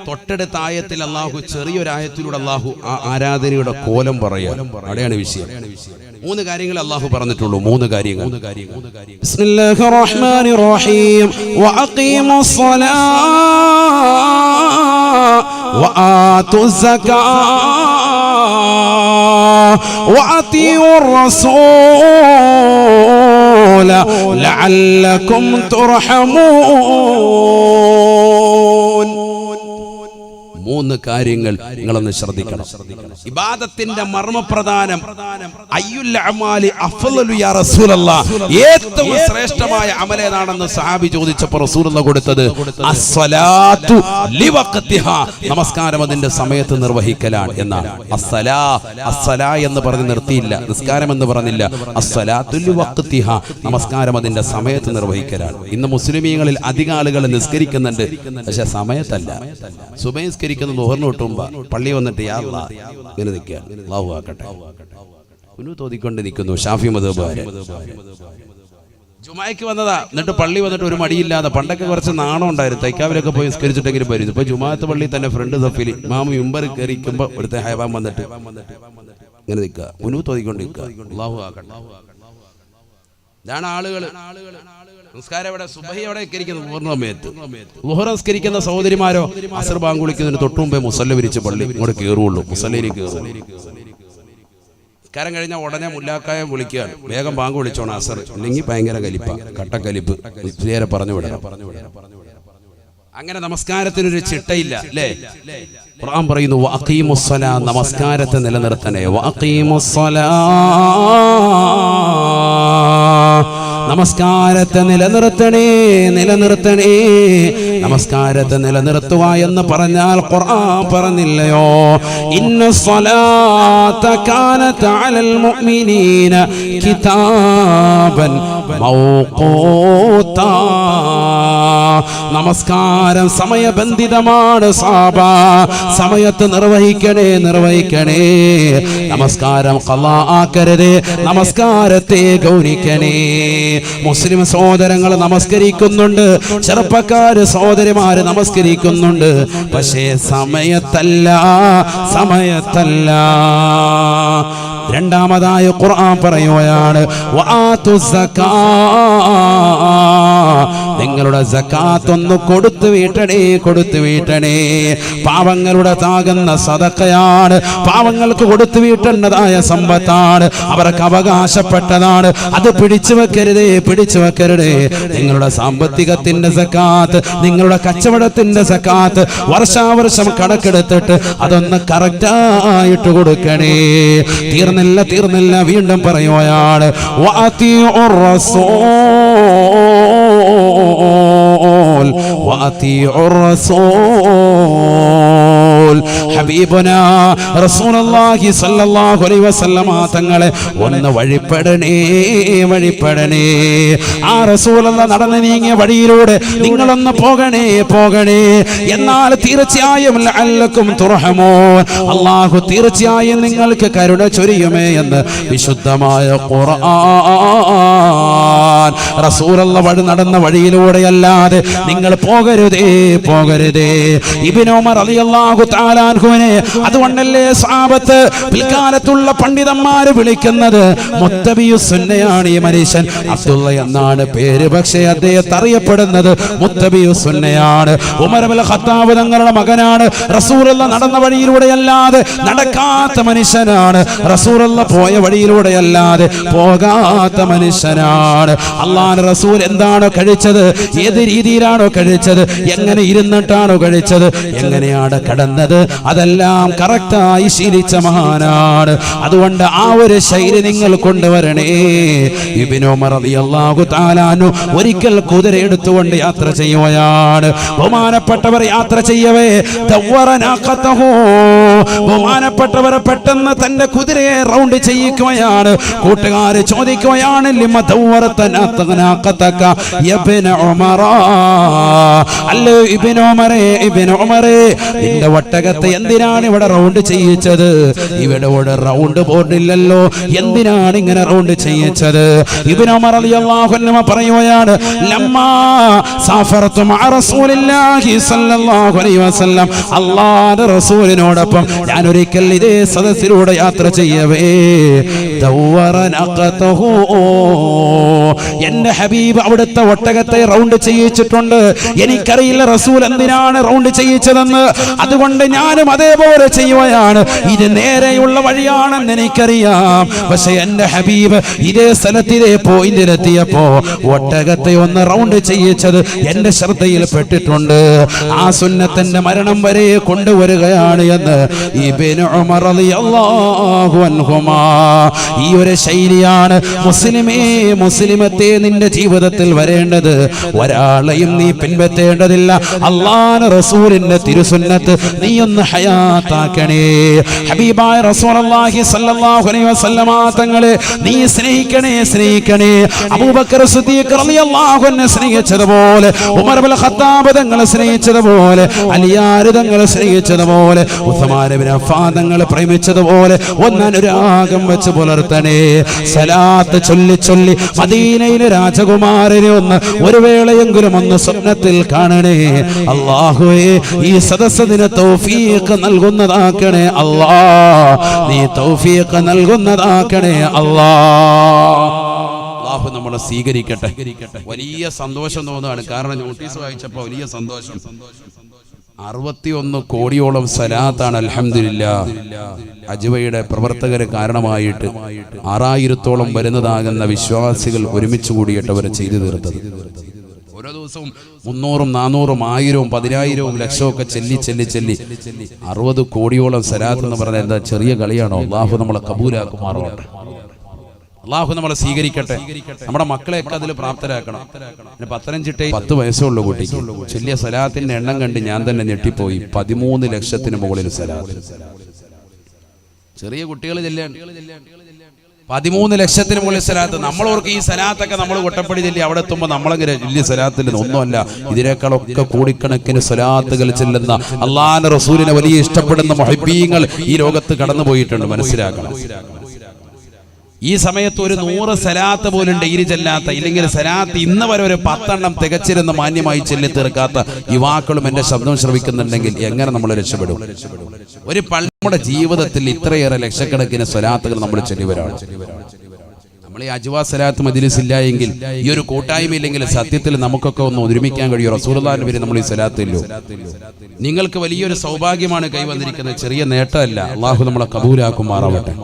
തൊട്ടടുത്ത ആയത്തിൽ അല്ലാഹു ചെറിയൊരായത്തിലൂടെ അല്ലാഹു ആ ആരാധനയുടെ കോലം പറയാം. അവിടെയാണ് വിഷയം. 3 കാര്യങ്ങൾ അല്ലാഹു പറഞ്ഞിട്ടുള്ളൂ. 3 കാര്യങ്ങൾ. ബിസ്മില്ലാഹിർ റഹ്മാനിർ റഹീം. വഅഖീമുസ് സ്വലാത്ത വആതുസ് സകാത്ത വഅതിഉർ റസൂല ലഅല്ലകും തുർഹമൂൻ. 3 കാര്യങ്ങൾ നിങ്ങളൊന്ന് ശ്രദ്ധിക്കണം. ഇബാദത്തിന്റെ മർമ്മപ്രധാനം അയ്യുൽ അമാലി അഫ്ളലു യാ റസൂലല്ലാഹ്, ഏറ്റവും ശ്രേഷ്ഠമായ അമൽ ഏതാണെന്ന് സഹാബി ചോദിച്ചപ്പോൾ റസൂലുള്ളാഹി കൊടുത്തത് അസ്സലാത്തു ലിവഖ്തിഹാ, നമസ്കാരം അതിന്റെ സമയത്ത് നിർവഹിക്കലാണ് എന്നാണ്. അസ്സലാ എന്ന് പറഞ്ഞ് നിർത്തിയില്ല, നിസ്കാരം എന്ന് പറഞ്ഞില്ല. അസ്സലാത്തു ലിവഖ്തിഹാ, നമസ്കാരം അതിന്റെ സമയത്ത് നിർവഹിക്കലാണ്. ഇന്ന് മുസ്ലിമീങ്ങളിൽ അധിക ആളുകൾ നിസ്കരിക്കുന്നുണ്ട്, പക്ഷെ സമയത്തല്ല. സുബഹി നിസ്കരിക്കുന്ന ളുഹറിന് തൊട്ടുമ്പോ പള്ളി വന്നിട്ട് യാ അല്ലാഹ് ഇങ്ങനെ നിൽക്കുകയാണ്. അല്ലാഹു ആക്കട്ടെ. തോതിക്കൊണ്ട് നിൽക്കുന്നു ഷാഫി മദ്ഹബുകാരൻ. ജുമായ്ക്ക് വന്നതാ, എന്നിട്ട് പള്ളി വന്നിട്ട് ഒരു മടിയില്ലാതെ. പണ്ടൊക്കെ കുറച്ച് നാണം ഉണ്ടായിരുന്നു, തൈക്കാവിലൊക്കെ പോയി നിസ്കരിച്ചിട്ടെങ്കിലും വരും. ഇപ്പൊ ജുമാഅത്ത് പള്ളി തന്നെ ഫ്രണ്ട് സഫിൽ ഇമാം മിമ്പറിൽ കയറിക്കുമ്പോ ഇവിടുത്തെ ഹൈവാൻ വന്നിട്ട് ഇങ്ങനെ നിൽക്കുക, തോതിക്കൊണ്ട് നിൽക്കുക. അല്ലാഹു ആക്കട്ടെ. ഇതാണ് ആളുകൾ. നിസ്കാരം എവിടെ? സുബഹി എവിടെ നിസ്കരിക്കുന്നത്? പൂർണ്ണ സമയത്ത്. ളുഹർ നിസ്കരിക്കുന്ന സഹോദരിമാരോ അസ്ർ ബാങ്ക് വിളിക്കുന്നതിന് തൊട്ടു മുമ്പേ മുസല്ല വിരിച്ച് പള്ളി ഇങ്ങോട്ട് കയറുള്ളൂ, മുസല്ലയിൽ കയറുള്ളൂ. നിസ്കാരം കഴിഞ്ഞാൽ ഉടനെ മുല്ലാക്കായ വിളിക്കുകയാണ്, വേഗം ബാങ്ക് വിളിച്ചോണം അസർ, അല്ലെങ്കിൽ ഭയങ്കര കലിപ്പ, കട്ടക്കലിപ്പ്, നേരെ പറഞ്ഞു വിടണം. അങ്ങനെ നമസ്കാരത്തിനൊരു ചിട്ടയില്ല അല്ലേ? ഖുർആൻ പറയുന്നു വഅഖീമുസ്സലാ, നമസ്കാരത്തെ നിലനിർത്തണേ. വഅഖീമുസ്സലാ, നമസ്കാരത്തെ നിലനിർത്തണേ, നിലനിർത്തണേ. നമസ്കാരത്തെ നിലനിർത്തുക എന്ന് പറഞ്ഞാൽ ഖുർആൻ പറഞ്ഞില്ലയോ, ഇന്നസ്സലാത്ത കാനത അലൽ മുഅ്മിനീന കിതാബൻ മൗഖൂതാ, നമസ്കാരം സമയബന്ധിതമാണ് സാബ, സമയത്ത് നിർവഹിക്കണേ, നിർവഹിക്കണേ. നമസ്കാരം ഖളാ ആക്കരുത്, നമസ്കാരത്തെ ഗൗനിക്കണേ. മുസ്ലിം സഹോദരങ്ങൾ നമസ്കരിക്കുന്നുണ്ട്, ചെറുപ്പക്കാര് സഹോദരിമാര് നമസ്കരിക്കുന്നുണ്ട്, പക്ഷേ സമയത്തല്ല, സമയത്തല്ല. രണ്ടാമതായി ഖുർആൻ പറയുകയാണ് വആതുസ് സകാത്ത്, നിങ്ങളുടെ സകാത്ത് ഒന്ന് കൊടുത്തു വീട്ടണേ, കൊടുത്തു വീട്ടണേ. പാവങ്ങളുടെ താകുന്ന സദഖയാണ്, പാവങ്ങൾക്ക് കൊടുത്തു വീട്ടേണ്ടതായ സമ്പത്താണ്, അവർക്ക് അവകാശപ്പെട്ടതാണ്. അത് പിടിച്ചു വെക്കരുതേ, പിടിച്ചു വെക്കരുതേ. നിങ്ങളുടെ സാമ്പത്തികത്തിന്റെ സകാത്ത്, നിങ്ങളുടെ കച്ചവടത്തിന്റെ സകാത്ത് വർഷാവർഷം കണക്കെടുത്തിട്ട് അതൊന്ന് കറക്റ്റായിട്ട് കൊടുക്കണേ. തീർന്നില്ല, തീർന്നില്ല, വീണ്ടും പറയുകയാണ് വഅതിഉർ റസൂൽ وأطيعوا الرسول. ഹബീബുനാ റസൂലുള്ളാഹി സ്വല്ലല്ലാഹു അലൈഹി വസല്ലമ തങ്ങളെ ഒന്ന് വഴിപ്പെടണേ. ആ റസൂലുള്ള നടന്നു നീങ്ങിയ വഴിയിലൂടെ നിങ്ങളൊന്ന് പോകണേ. എന്നാൽ തീർച്ചയായും ലഅല്ലക്കും തുർഹമൂൻ, അല്ലാഹു തീർച്ചയായും നിങ്ങൾക്ക് കരുണ ചൊരിയുമേ എന്ന് വിശുദ്ധമായ ഖുർആൻ. റസൂലുള്ള നടന്ന വഴിയിലൂടെയല്ലാതെ നിങ്ങൾ പോകരുതേ. ഇബ്നു ഉമർ റളിയല്ലാഹു തആല അൻഹുവിനെ അതുകൊണ്ടല്ലേ സ്വഹാബത്ത് പിൽക്കാലത്തുള്ള പണ്ഡിതന്മാര് വിളിക്കുന്നത് മുത്തബിയുസ് സുന്നയാണ്. ഈ മനുഷ്യൻ അബ്ദുള്ള എന്നാണ് പേര്, പക്ഷേ അദ്ദേഹത്തെ അറിയപ്പെടുന്നത് മുത്തബിയുസ് സുന്നയാണ്. ഉമർ ഇബ്നുൽ ഖത്താബ് തങ്ങളുടെ മകനാണ്. റസൂലുള്ള നടന്ന വഴിയിലൂടെയല്ലാതെ നടക്കാത്ത മനുഷ്യനാണ്. റസൂലുള്ള പോയ വഴിയിലൂടെയല്ലാതെ പോകാത്ത മനുഷ്യനാണ്. അല്ലാഹുവിന്റെ റസൂൽ എന്താണോ കഴിച്ചത്, ഏത് രീതിയിലാണോ കഴിച്ചത്, എങ്ങനെ ഇരുന്നിട്ടാണോ കഴിച്ചത്, എങ്ങനെയാണ് കടന്നത്, അതെല്ലാം കറക്റ്റായി ശീലിച്ച മഹാനാണ്. അതുകൊണ്ട് ആ ഒരു ശൈലി നിങ്ങൾ കൊണ്ടുവരണേ. ഇബ്നു ഉമർ റളിയല്ലാഹു തആല അൻഹു ഒരിക്കൽ കുതിര എടുത്തുകൊണ്ട് യാത്ര ചെയ്യുകയാണ്. ബഹുമാനപ്പെട്ടവർ യാത്ര ചെയ്യവേ ബഹുമാനപ്പെട്ടവർ പെട്ടെന്ന് തന്റെ കുതിരയെ റൗണ്ട് ചെയ്യിക്കുകയാണ്. കൂട്ടുകാര് ചോദിക്കുകയാണ്, ലിമ ദവ്വറതനാഖതക യബ്ന ഉമറ, അല്ലേ ഇബ്നു ഉമറേ നിന്റെ ഒട്ടകത്തെ എന്തിനാണ് ഇവിടെ റൗണ്ട് ചെയ്യിച്ചത്? ഇവിടെ റൗണ്ട് ബോർഡില്ലല്ലോ, എന്തിനാണ് ഇങ്ങനെ റൗണ്ട് ചെയ്യിച്ചത്? ഇബ്നു ഉമർ റളിയല്ലാഹു അൻഹു പറയുകയാണ്, ലമ്മാ സാഫറതു മഅ റസൂലില്ലാഹി സ്വല്ലല്ലാഹു അലൈഹി വസല്ലം, അല്ലാഹുവിന്റെ റസൂലിനോടൊപ്പം ഞാൻ ഒരിക്കൽ ഇതേ സദസ്സിലൂടെ യാത്ര ചെയ്യവേ ദവ്വറനഖതഹു, എന്റെ ഹബീബ് അവിടുത്തെ ഒട്ടകത്തെ റൗണ്ട് ചെയ്യിച്ചിട്ടുണ്ട്. എനിക്കറിയില്ല റസൂൽ എന്തിനാണ് റൗണ്ട് ചെയ്യിച്ചതെന്ന്, അതുകൊണ്ട് ഞാനും അതേപോലെ ചെയ്യുകയാണ്. ഇത് നേരെയുള്ള വഴിയാണെന്ന് എനിക്കറിയാം, പക്ഷെ എന്റെ ഹബീബ് ഇതേ സ്ഥലത്തിലെ പോയിന്റിലെത്തിയപ്പോ ഒട്ടകത്തെ ഒന്ന് റൗണ്ട് ചെയ്യിച്ചത് എന്റെ ശ്രദ്ധയിൽ പെട്ടിട്ടുണ്ട്. ആ സുന്നത്തിന്റെ മരണം വരെ കൊണ്ടുവരികയാണ് എന്ന് ഇബ്നു ഉമർ റളിയല്ലാഹു അൻഹുമാ. ഈ ഒരു ശൈലിയാണ് മുസ്ലിമത്തെ നിന്റെ ജീവിതത്തിൽ വരേണ്ടത്. ഒരാളെയും നീ പിൻപറ്റേണ്ടതില്ല. അല്ലാഹുവിന്റെ റസൂലിന്റെ തിരുസുന്നത്ത് നീ ഒന്ന് ഹയാത്താക്കണേ. ഹബീബായ റസൂലുള്ളാഹി സ്വല്ലല്ലാഹു അലൈഹി വസല്ലമ തങ്ങളെ നീ സ്നേഹിക്കണേ. അബൂബക്കർ സിദ്ദീഖ് റളിയല്ലാഹു അൻഹു സ്നേഹിച്ചതുപോലെ, ഉമർ ഇബ്നുൽ ഖത്താബ് തങ്ങളെ സ്നേഹിച്ചതുപോലെ, അലിയാർ തങ്ങളെ സ്നേഹിച്ചതുപോലെ, ഉസ്മാൻ ഇബ്നു അഫ്ഫാൻ തങ്ങളെ പ്രേമിച്ചതുപോലെ ഒന്നനുരാഗം വെച്ച് പുലർത്തണേ. സലാത്ത് ചൊല്ലി മദീനയിലെ രാജകുമാരനെ ഒന്ന് ഒരു വേളയെങ്കിലും ഒന്ന് സ്വപ്നത്തിൽ കാണണേ. അല്ലാഹുവേ ഈ സദസ്സിന് തൗഫീഖ് നൽകുന്നതാക്കണേ അല്ലാഹ്, നീ തൗഫീഖ് നൽകുന്നതാക്കണേ അല്ലാഹ്. അല്ലാഹു നമ്മളെ സ്വീകരിക്കട്ടെ. വലിയ സന്തോഷം തോന്നുകയാണ്, കാരണം നോട്ടീസ് വായിച്ചപ്പോൾ വലിയ സന്തോഷം. 61 കോടിയോളം സലാത്താണ് അൽഹംദുലില്ലാഹ് അജ്വയുടെ പ്രവർത്തകരെ കാരണമായിട്ട് 6000-ഓളം വരുന്നതാകുന്ന വിശ്വാസികൾ ഒരുമിച്ച് കൂടിയിട്ട് അവർ ചെയ്തു തീർത്തത്. ഓരോ ദിവസവും 300, 400, 1000, 10,000 ലക്ഷമൊക്കെ ചെല്ലി 60 കോടിയോളം സലാത്ത് എന്ന് പറഞ്ഞാൽ എന്താ ചെറിയ കളിയാണോ? അല്ലാഹു നമ്മളെ കബൂലാക്കുമാറാവട്ടെ. അല്ലാഹു നമ്മളെ സ്വീകരിക്കട്ടെ. നമ്മുടെ മക്കളെയൊക്കെ അതിൽ പ്രാപ്തരാക്കണം. 10 വയസ്സുള്ള കുട്ടിക്ക് ചെല്ലിയ സലാത്തിന്റെ എണ്ണം കണ്ട് ഞാൻ തന്നെ ഞെട്ടിപ്പോയി. 13 ലക്ഷത്തിന് മുകളിൽ സലാത്ത്. ചെറിയ കുട്ടികൾ ചെല്ലാണ് 13 ലക്ഷത്തിന് മുകളിൽ സലാത്ത്. നമ്മളോർക്ക് ഈ സലാത്തൊക്കെ നമ്മൾ കൊട്ടപ്പടി ചെല്ലി അവിടെ എത്തുമ്പോൾ നമ്മളങ്ങനെ വലിയ സലാത്തിൽ ഒന്നുമല്ല. ഇതിനേക്കാളൊക്കെ കോടിക്കണക്കിന് സലാത്തുകൾ ചെല്ലുന്ന അല്ലാഹുവിന്റെ റസൂലിനെ വലിയ ഇഷ്ടപ്പെടുന്ന മുഹബ്ബീങ്ങൾ ഈ ലോകത്ത് കടന്നു പോയിട്ടുണ്ട്. മനസ്സിലാക്കണം. ഈ സമയത്ത് ഒരു 100 സലാത്ത് പോലും ഡെയിലി ചെല്ലാത്ത, ഇല്ലെങ്കിൽ സലാത്ത് ഇന്ന് വരെ ഒരു 10 എണ്ണം തികച്ചിരുന്ന് മാന്യമായി ചെല്ലി തീർക്കാത്ത യുവാക്കളും എന്റെ ശബ്ദം ശ്രവിക്കുന്നുണ്ടെങ്കിൽ എങ്ങനെ നമ്മൾ രക്ഷപ്പെടും? ഒരു പള്ളിയുടെ ജീവിതത്തിൽ ഇത്രയേറെ ലക്ഷക്കണക്കിന് സലാത്തുകൾ നമ്മൾ ചെല്ലിവരാണ്. നമ്മൾ ഈ അജ്വാ സലാത്ത് മജ്ലിസ് ഇല്ല എങ്കിൽ, ഈ ഒരു കൂട്ടായ്മയില്ലെങ്കിൽ സത്യത്തിൽ നമുക്കൊക്കെ ഒന്ന് ഒരുമിക്കാൻ കഴിയും. റസൂലുള്ളാഹിന്റെ പേരിൽ നമ്മൾ ഈ സലാത്തില്ലോ. നിങ്ങൾക്ക് വലിയൊരു സൗഭാഗ്യമാണ് കൈവന്നിരിക്കുന്നത്, ചെറിയ നേട്ടമല്ല. അല്ലാഹു നമ്മളെ കബൂലാക്കുമാറാവട്ടെ.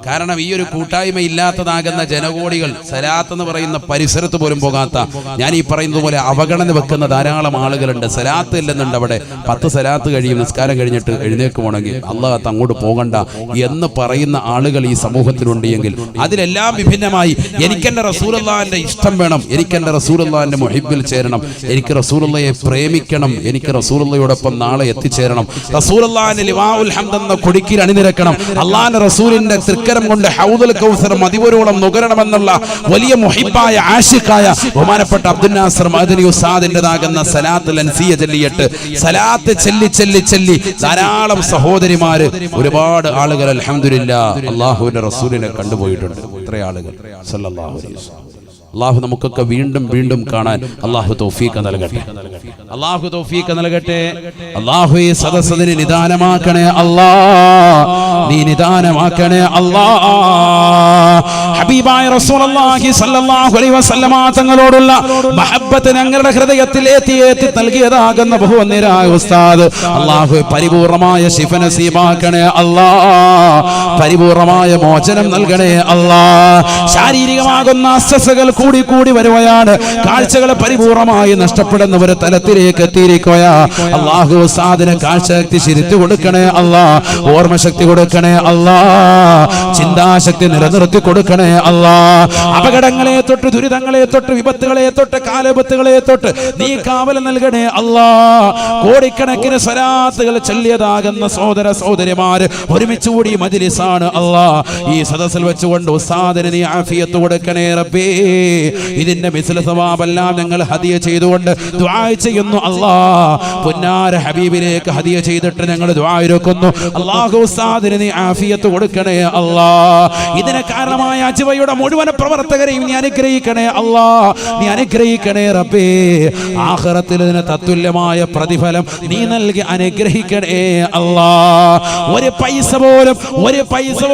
കാരണം ഈ ഒരു കൂട്ടായ്മ ഇല്ലാത്തതാകുന്ന ജനകോടികൾ സലാത്ത് എന്ന് പറയുന്ന പരിസരത്ത് പോലും പോകാത്ത, ഞാൻ ഈ പറയുന്നത് പോലെ അവഗണന വെക്കുന്ന ധാരാളം ആളുകളുണ്ട്. സലാത്ത് ഇല്ലെന്നുണ്ട് അവിടെ 10 സലാത്ത് കഴിയും, നിസ്കാരം കഴിഞ്ഞിട്ട് എഴുന്നേക്കുവാണെങ്കിൽ അല്ലാഹ് അങ്ങോട്ട് പോകണ്ട എന്ന് പറയുന്ന ആളുകൾ ഈ സമൂഹത്തിലുണ്ട് എങ്കിൽ അതിലെല്ലാം വിഭിന്ന വിഭിന്നമായി എനിക്ക് എന്റെ റസൂലുള്ളാഹിന്റെ ഇഷ്ടം വേണം, എനിക്ക് എന്റെ റസൂലുള്ളാഹിന്റെ മുഹിബ്ബിൽ ചേരണം, എനിക്ക് റസൂലുള്ളാഹിയെ പ്രേമിക്കണം, എനിക്ക് റസൂലുള്ളാഹിയോടൊപ്പം നാളെ എത്തിച്ചേരണം, റസൂലുള്ളാഹിന്റെ ലിവാഉൽ ഹംദ് എന്ന കൊടിക്കീഴിൽ അണിനിരക്കണം, അള്ളാഹിന്റെ റസൂലിന്റെ തൃക്കരം കൊണ്ട് ഹൗദുൽ കൗസർ മതിവരോളം നുകരണമെന്നുള്ള വലിയ മുഹിബ്ബായ ആശിഖായ ബഹുമാനപ്പെട്ട അബ്ദുൽ നാസർ മഅദനി ഉസ്താദിന്റേതാകുന്ന സലാത്തുൽ അൻസിയ ചൊല്ലിയിട്ട് സലാത്ത് ചൊല്ലി ചൊല്ലി ചൊല്ലി ധാരാളം സഹോദരിമാര് ഒരുപാട് ആളുകൾ അൽഹംദുലില്ലാഹ് അല്ലാഹുവിന്റെ റസൂലിനെ കണ്ടുപോയിട്ടുണ്ട്. ഇത്ര ആളുകൾ സല്ലല്ലാഹു അലൈഹി വസല്ലം. അല്ലാഹു നമുക്കൊക്കെ വീണ്ടും വീണ്ടും കാണാൻ അല്ലാഹു തൗഫീഖ് നൽകട്ടെ, അല്ലാഹു തൗഫീഖ് നൽകട്ടെ. അല്ലാഹു ഈ സദസ്സദിനെ നിദാനമാക്കണേ അല്ലാ, നീ നിദാനമാക്കണേ അല്ലാ. ഹബീബായ റസൂലുള്ളാഹി സ്വല്ലല്ലാഹു അലൈഹി വസല്ലമ തങ്ങളോടുള്ള മഹബ്ബത്ത് ഞങ്ങളുടെ ഹൃദയത്തിൽ ഏറ്റി നൽകിയതാകുന്ന ബഹുവന്യരായ ഉസ്താദ് അല്ലാഹു പരിപൂർണമായ ശിഫ നസീബാക്കണേ അല്ലാ, പരിപൂർണമായ മോചനം നൽകണേ അല്ലാ. ശാരീരികമാകുന്ന അസ്വസ്ഥതകൾ കൂടി കൂടി വരുകയാണ്, കാഴ്ചകൾ പരിപൂർണമായി നഷ്ടപ്പെടുന്ന ഒരു തലത്തിലേക്ക് എത്തിയിരിക്കുകയാ. അല്ലാഹു ഉസ്താദിന് കാഴ്ചശക്തി ശിരിത്തു കൊടുക്കണേ അല്ലാ, ഓർമ്മശക്തി കൊടുക്കണേ അല്ലാ, ചിന്താശക്തി നിലനിർത്തി കൊടുക്കണേ അല്ലാ. അപകടങ്ങളെ തൊട്ട്, ദുരിതങ്ങളെ തൊട്ട്, വിപത്തുകളെ തൊട്ട്, കാലവിപത്തുകളെ തൊട്ട് നീ കാവൽ നൽകണേ അല്ലാ. കോടിക്കണക്കിന് സ്വലാത്തുകൾ ചൊല്ലിയതാകുന്ന സഹോദര സഹോദരിമാര് ഒരുമിച്ച് കൂടി മജ്ലിസാണ് അല്ലാ. ഈ സദസ്സിൽ വെച്ചുകൊണ്ട് ഉസ്താദിന് നീ ആഫിയത്ത് കൊടുക്കണേ റബ്ബേ. ഇതിന്റെ മിസ്ല സവാബെല്ലാം ഞങ്ങൾ ഹദിയ ചെയ്തുകൊണ്ട് ദുആ ചെയ്യുന്നു അല്ലാ. പുന്നാര ഹബീബിലേക്ക് ഹദിയ ചെയ്തിട്ട് ഞങ്ങൾ ദുആ ഇരക്കുന്നു. അല്ലാഹു ഉസ്താദിന് നീ ആഫിയത്ത് കൊടുക്കണേ അല്ലാ. ഇതിന് കാരണമായ അജ്വയുടെ മുഴുവൻ പ്രവർത്തകരെയും നീ അനുഗ്രഹിക്കണേ അല്ലാ, നീ അനുഗ്രഹിക്കണേ റബ്ബേ. ആഖിറത്തിൽ ഇതിന് തത്തുല്യമായ പ്രതിഫലം നീ നൽകി അനുഗ്രഹിക്കണേ അല്ലാ. ഒരു പൈസ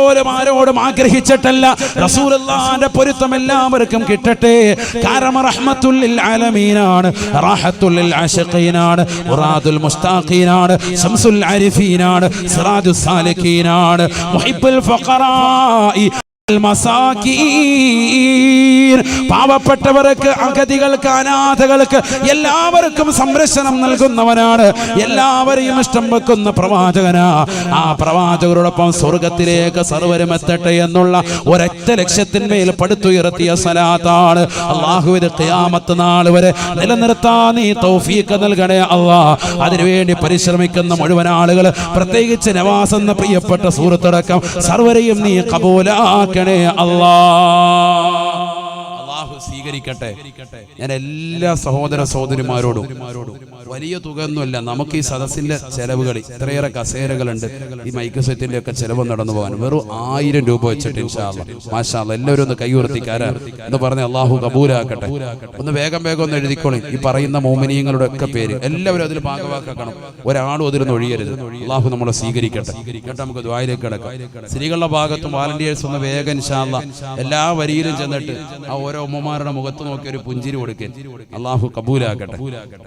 പോലും ആരോടും ആഗ്രഹിച്ചിട്ടല്ല, റസൂലുള്ളാഹിന്റെ പൊരുത്തം എല്ലാവർക്കും കിട്ടട്ടെ. കാരണം റഹ്മത്തുൽ ലിൽ ആലമീനാണ്, റാഹത്തുൽ ലിൽ ആശിഖീനാണ്, മുറാദുൽ മുസ്താഖീനാണ്, ശംസുൽ ആരിഫീനാണ്, സിറാജുസ് സാലിഖീനാണ്, മുഹിബ്ബുൽ ഫഖറാഇ പാവപ്പെട്ടവർക്ക്, അഗതികൾക്ക്, അനാഥകൾക്ക് എല്ലാവർക്കും സംരക്ഷണം നൽകുന്നവനാണ്, എല്ലാവരെയും ഇഷ്ടം വെക്കുന്ന പ്രവാചകനാ. ആ പ്രവാചകരോടൊപ്പം സ്വർഗത്തിലേക്ക് സർവരും എത്തട്ടെ എന്നുള്ള ഒരൊറ്റ ലക്ഷ്യത്തിന്മേൽ പടുത്തുയർത്തിയ സലാത്താണ്. അല്ലാഹുവിന്റെ ഖിയാമത്ത് നാൾ വരെ നിലനിർത്താൻ നീ തൗഫീഖ് നൽകണേ അല്ലാ. അതിനുവേണ്ടി പരിശ്രമിക്കുന്ന മുഴുവൻ ആളുകൾ, പ്രത്യേകിച്ച് നവാസ് എന്ന പ്രിയപ്പെട്ട സുഹൃത്തടക്കം സർവരെയും നീ കബൂലാക്കണേ അല്ലാഹു സ്വീകരിക്കട്ടെ. ഞാൻ എല്ലാ സഹോദര സഹോദരിമാരോടും, വലിയ തുക ഒന്നുമല്ല, നമുക്ക് ഈ സദസ്സിന്റെ ചെലവുകൾ ഇത്രയേറെ കസേരകളുണ്ട്, ഈ മൈക്ക് സെറ്റിന്റെ ഒക്കെ ചെലവ് നടന്നു പോകാൻ വെറും 1000 രൂപ വെച്ചിട്ട് ഇൻഷാ അല്ലാഹ് മാഷാ അല്ലാഹ് എല്ലാവരും ഒന്ന് കൈയുയർത്തിക്കാരാ എന്ന് പറഞ്ഞ് അല്ലാഹു കബൂലാക്കട്ടെ. ഒന്ന് വേഗം ഒന്ന് എഴുതിക്കോളി ഈ പറയുന്ന മോമിനീങ്ങളുടെ ഒക്കെ പേര്, എല്ലാവരും അതിൽ ഭാഗവാക്കാക്കണം, ഒരാളും അതിലൊന്നും ഒഴിയരുത്. അല്ലാഹു നമ്മളെ സ്വീകരിക്കട്ടെ. കേട്ടോ, നമുക്ക് ദുആയിലേക്ക് കിടക്കാം. സ്ത്രീകളുടെ ഭാഗത്തും വാലണ്ടിയേഴ്സ് ഒന്ന് വേഗം ഇൻഷാ അല്ലാഹ് എല്ലാ വരിയിലും ചെന്നിട്ട് ആ ഓരോ ഉമ്മമാരുടെ മുഖത്ത് നോക്കി ഒരു പുഞ്ചിരി കൊടുക്കേ. അല്ലാഹു കബൂലാക്കട്ടെ.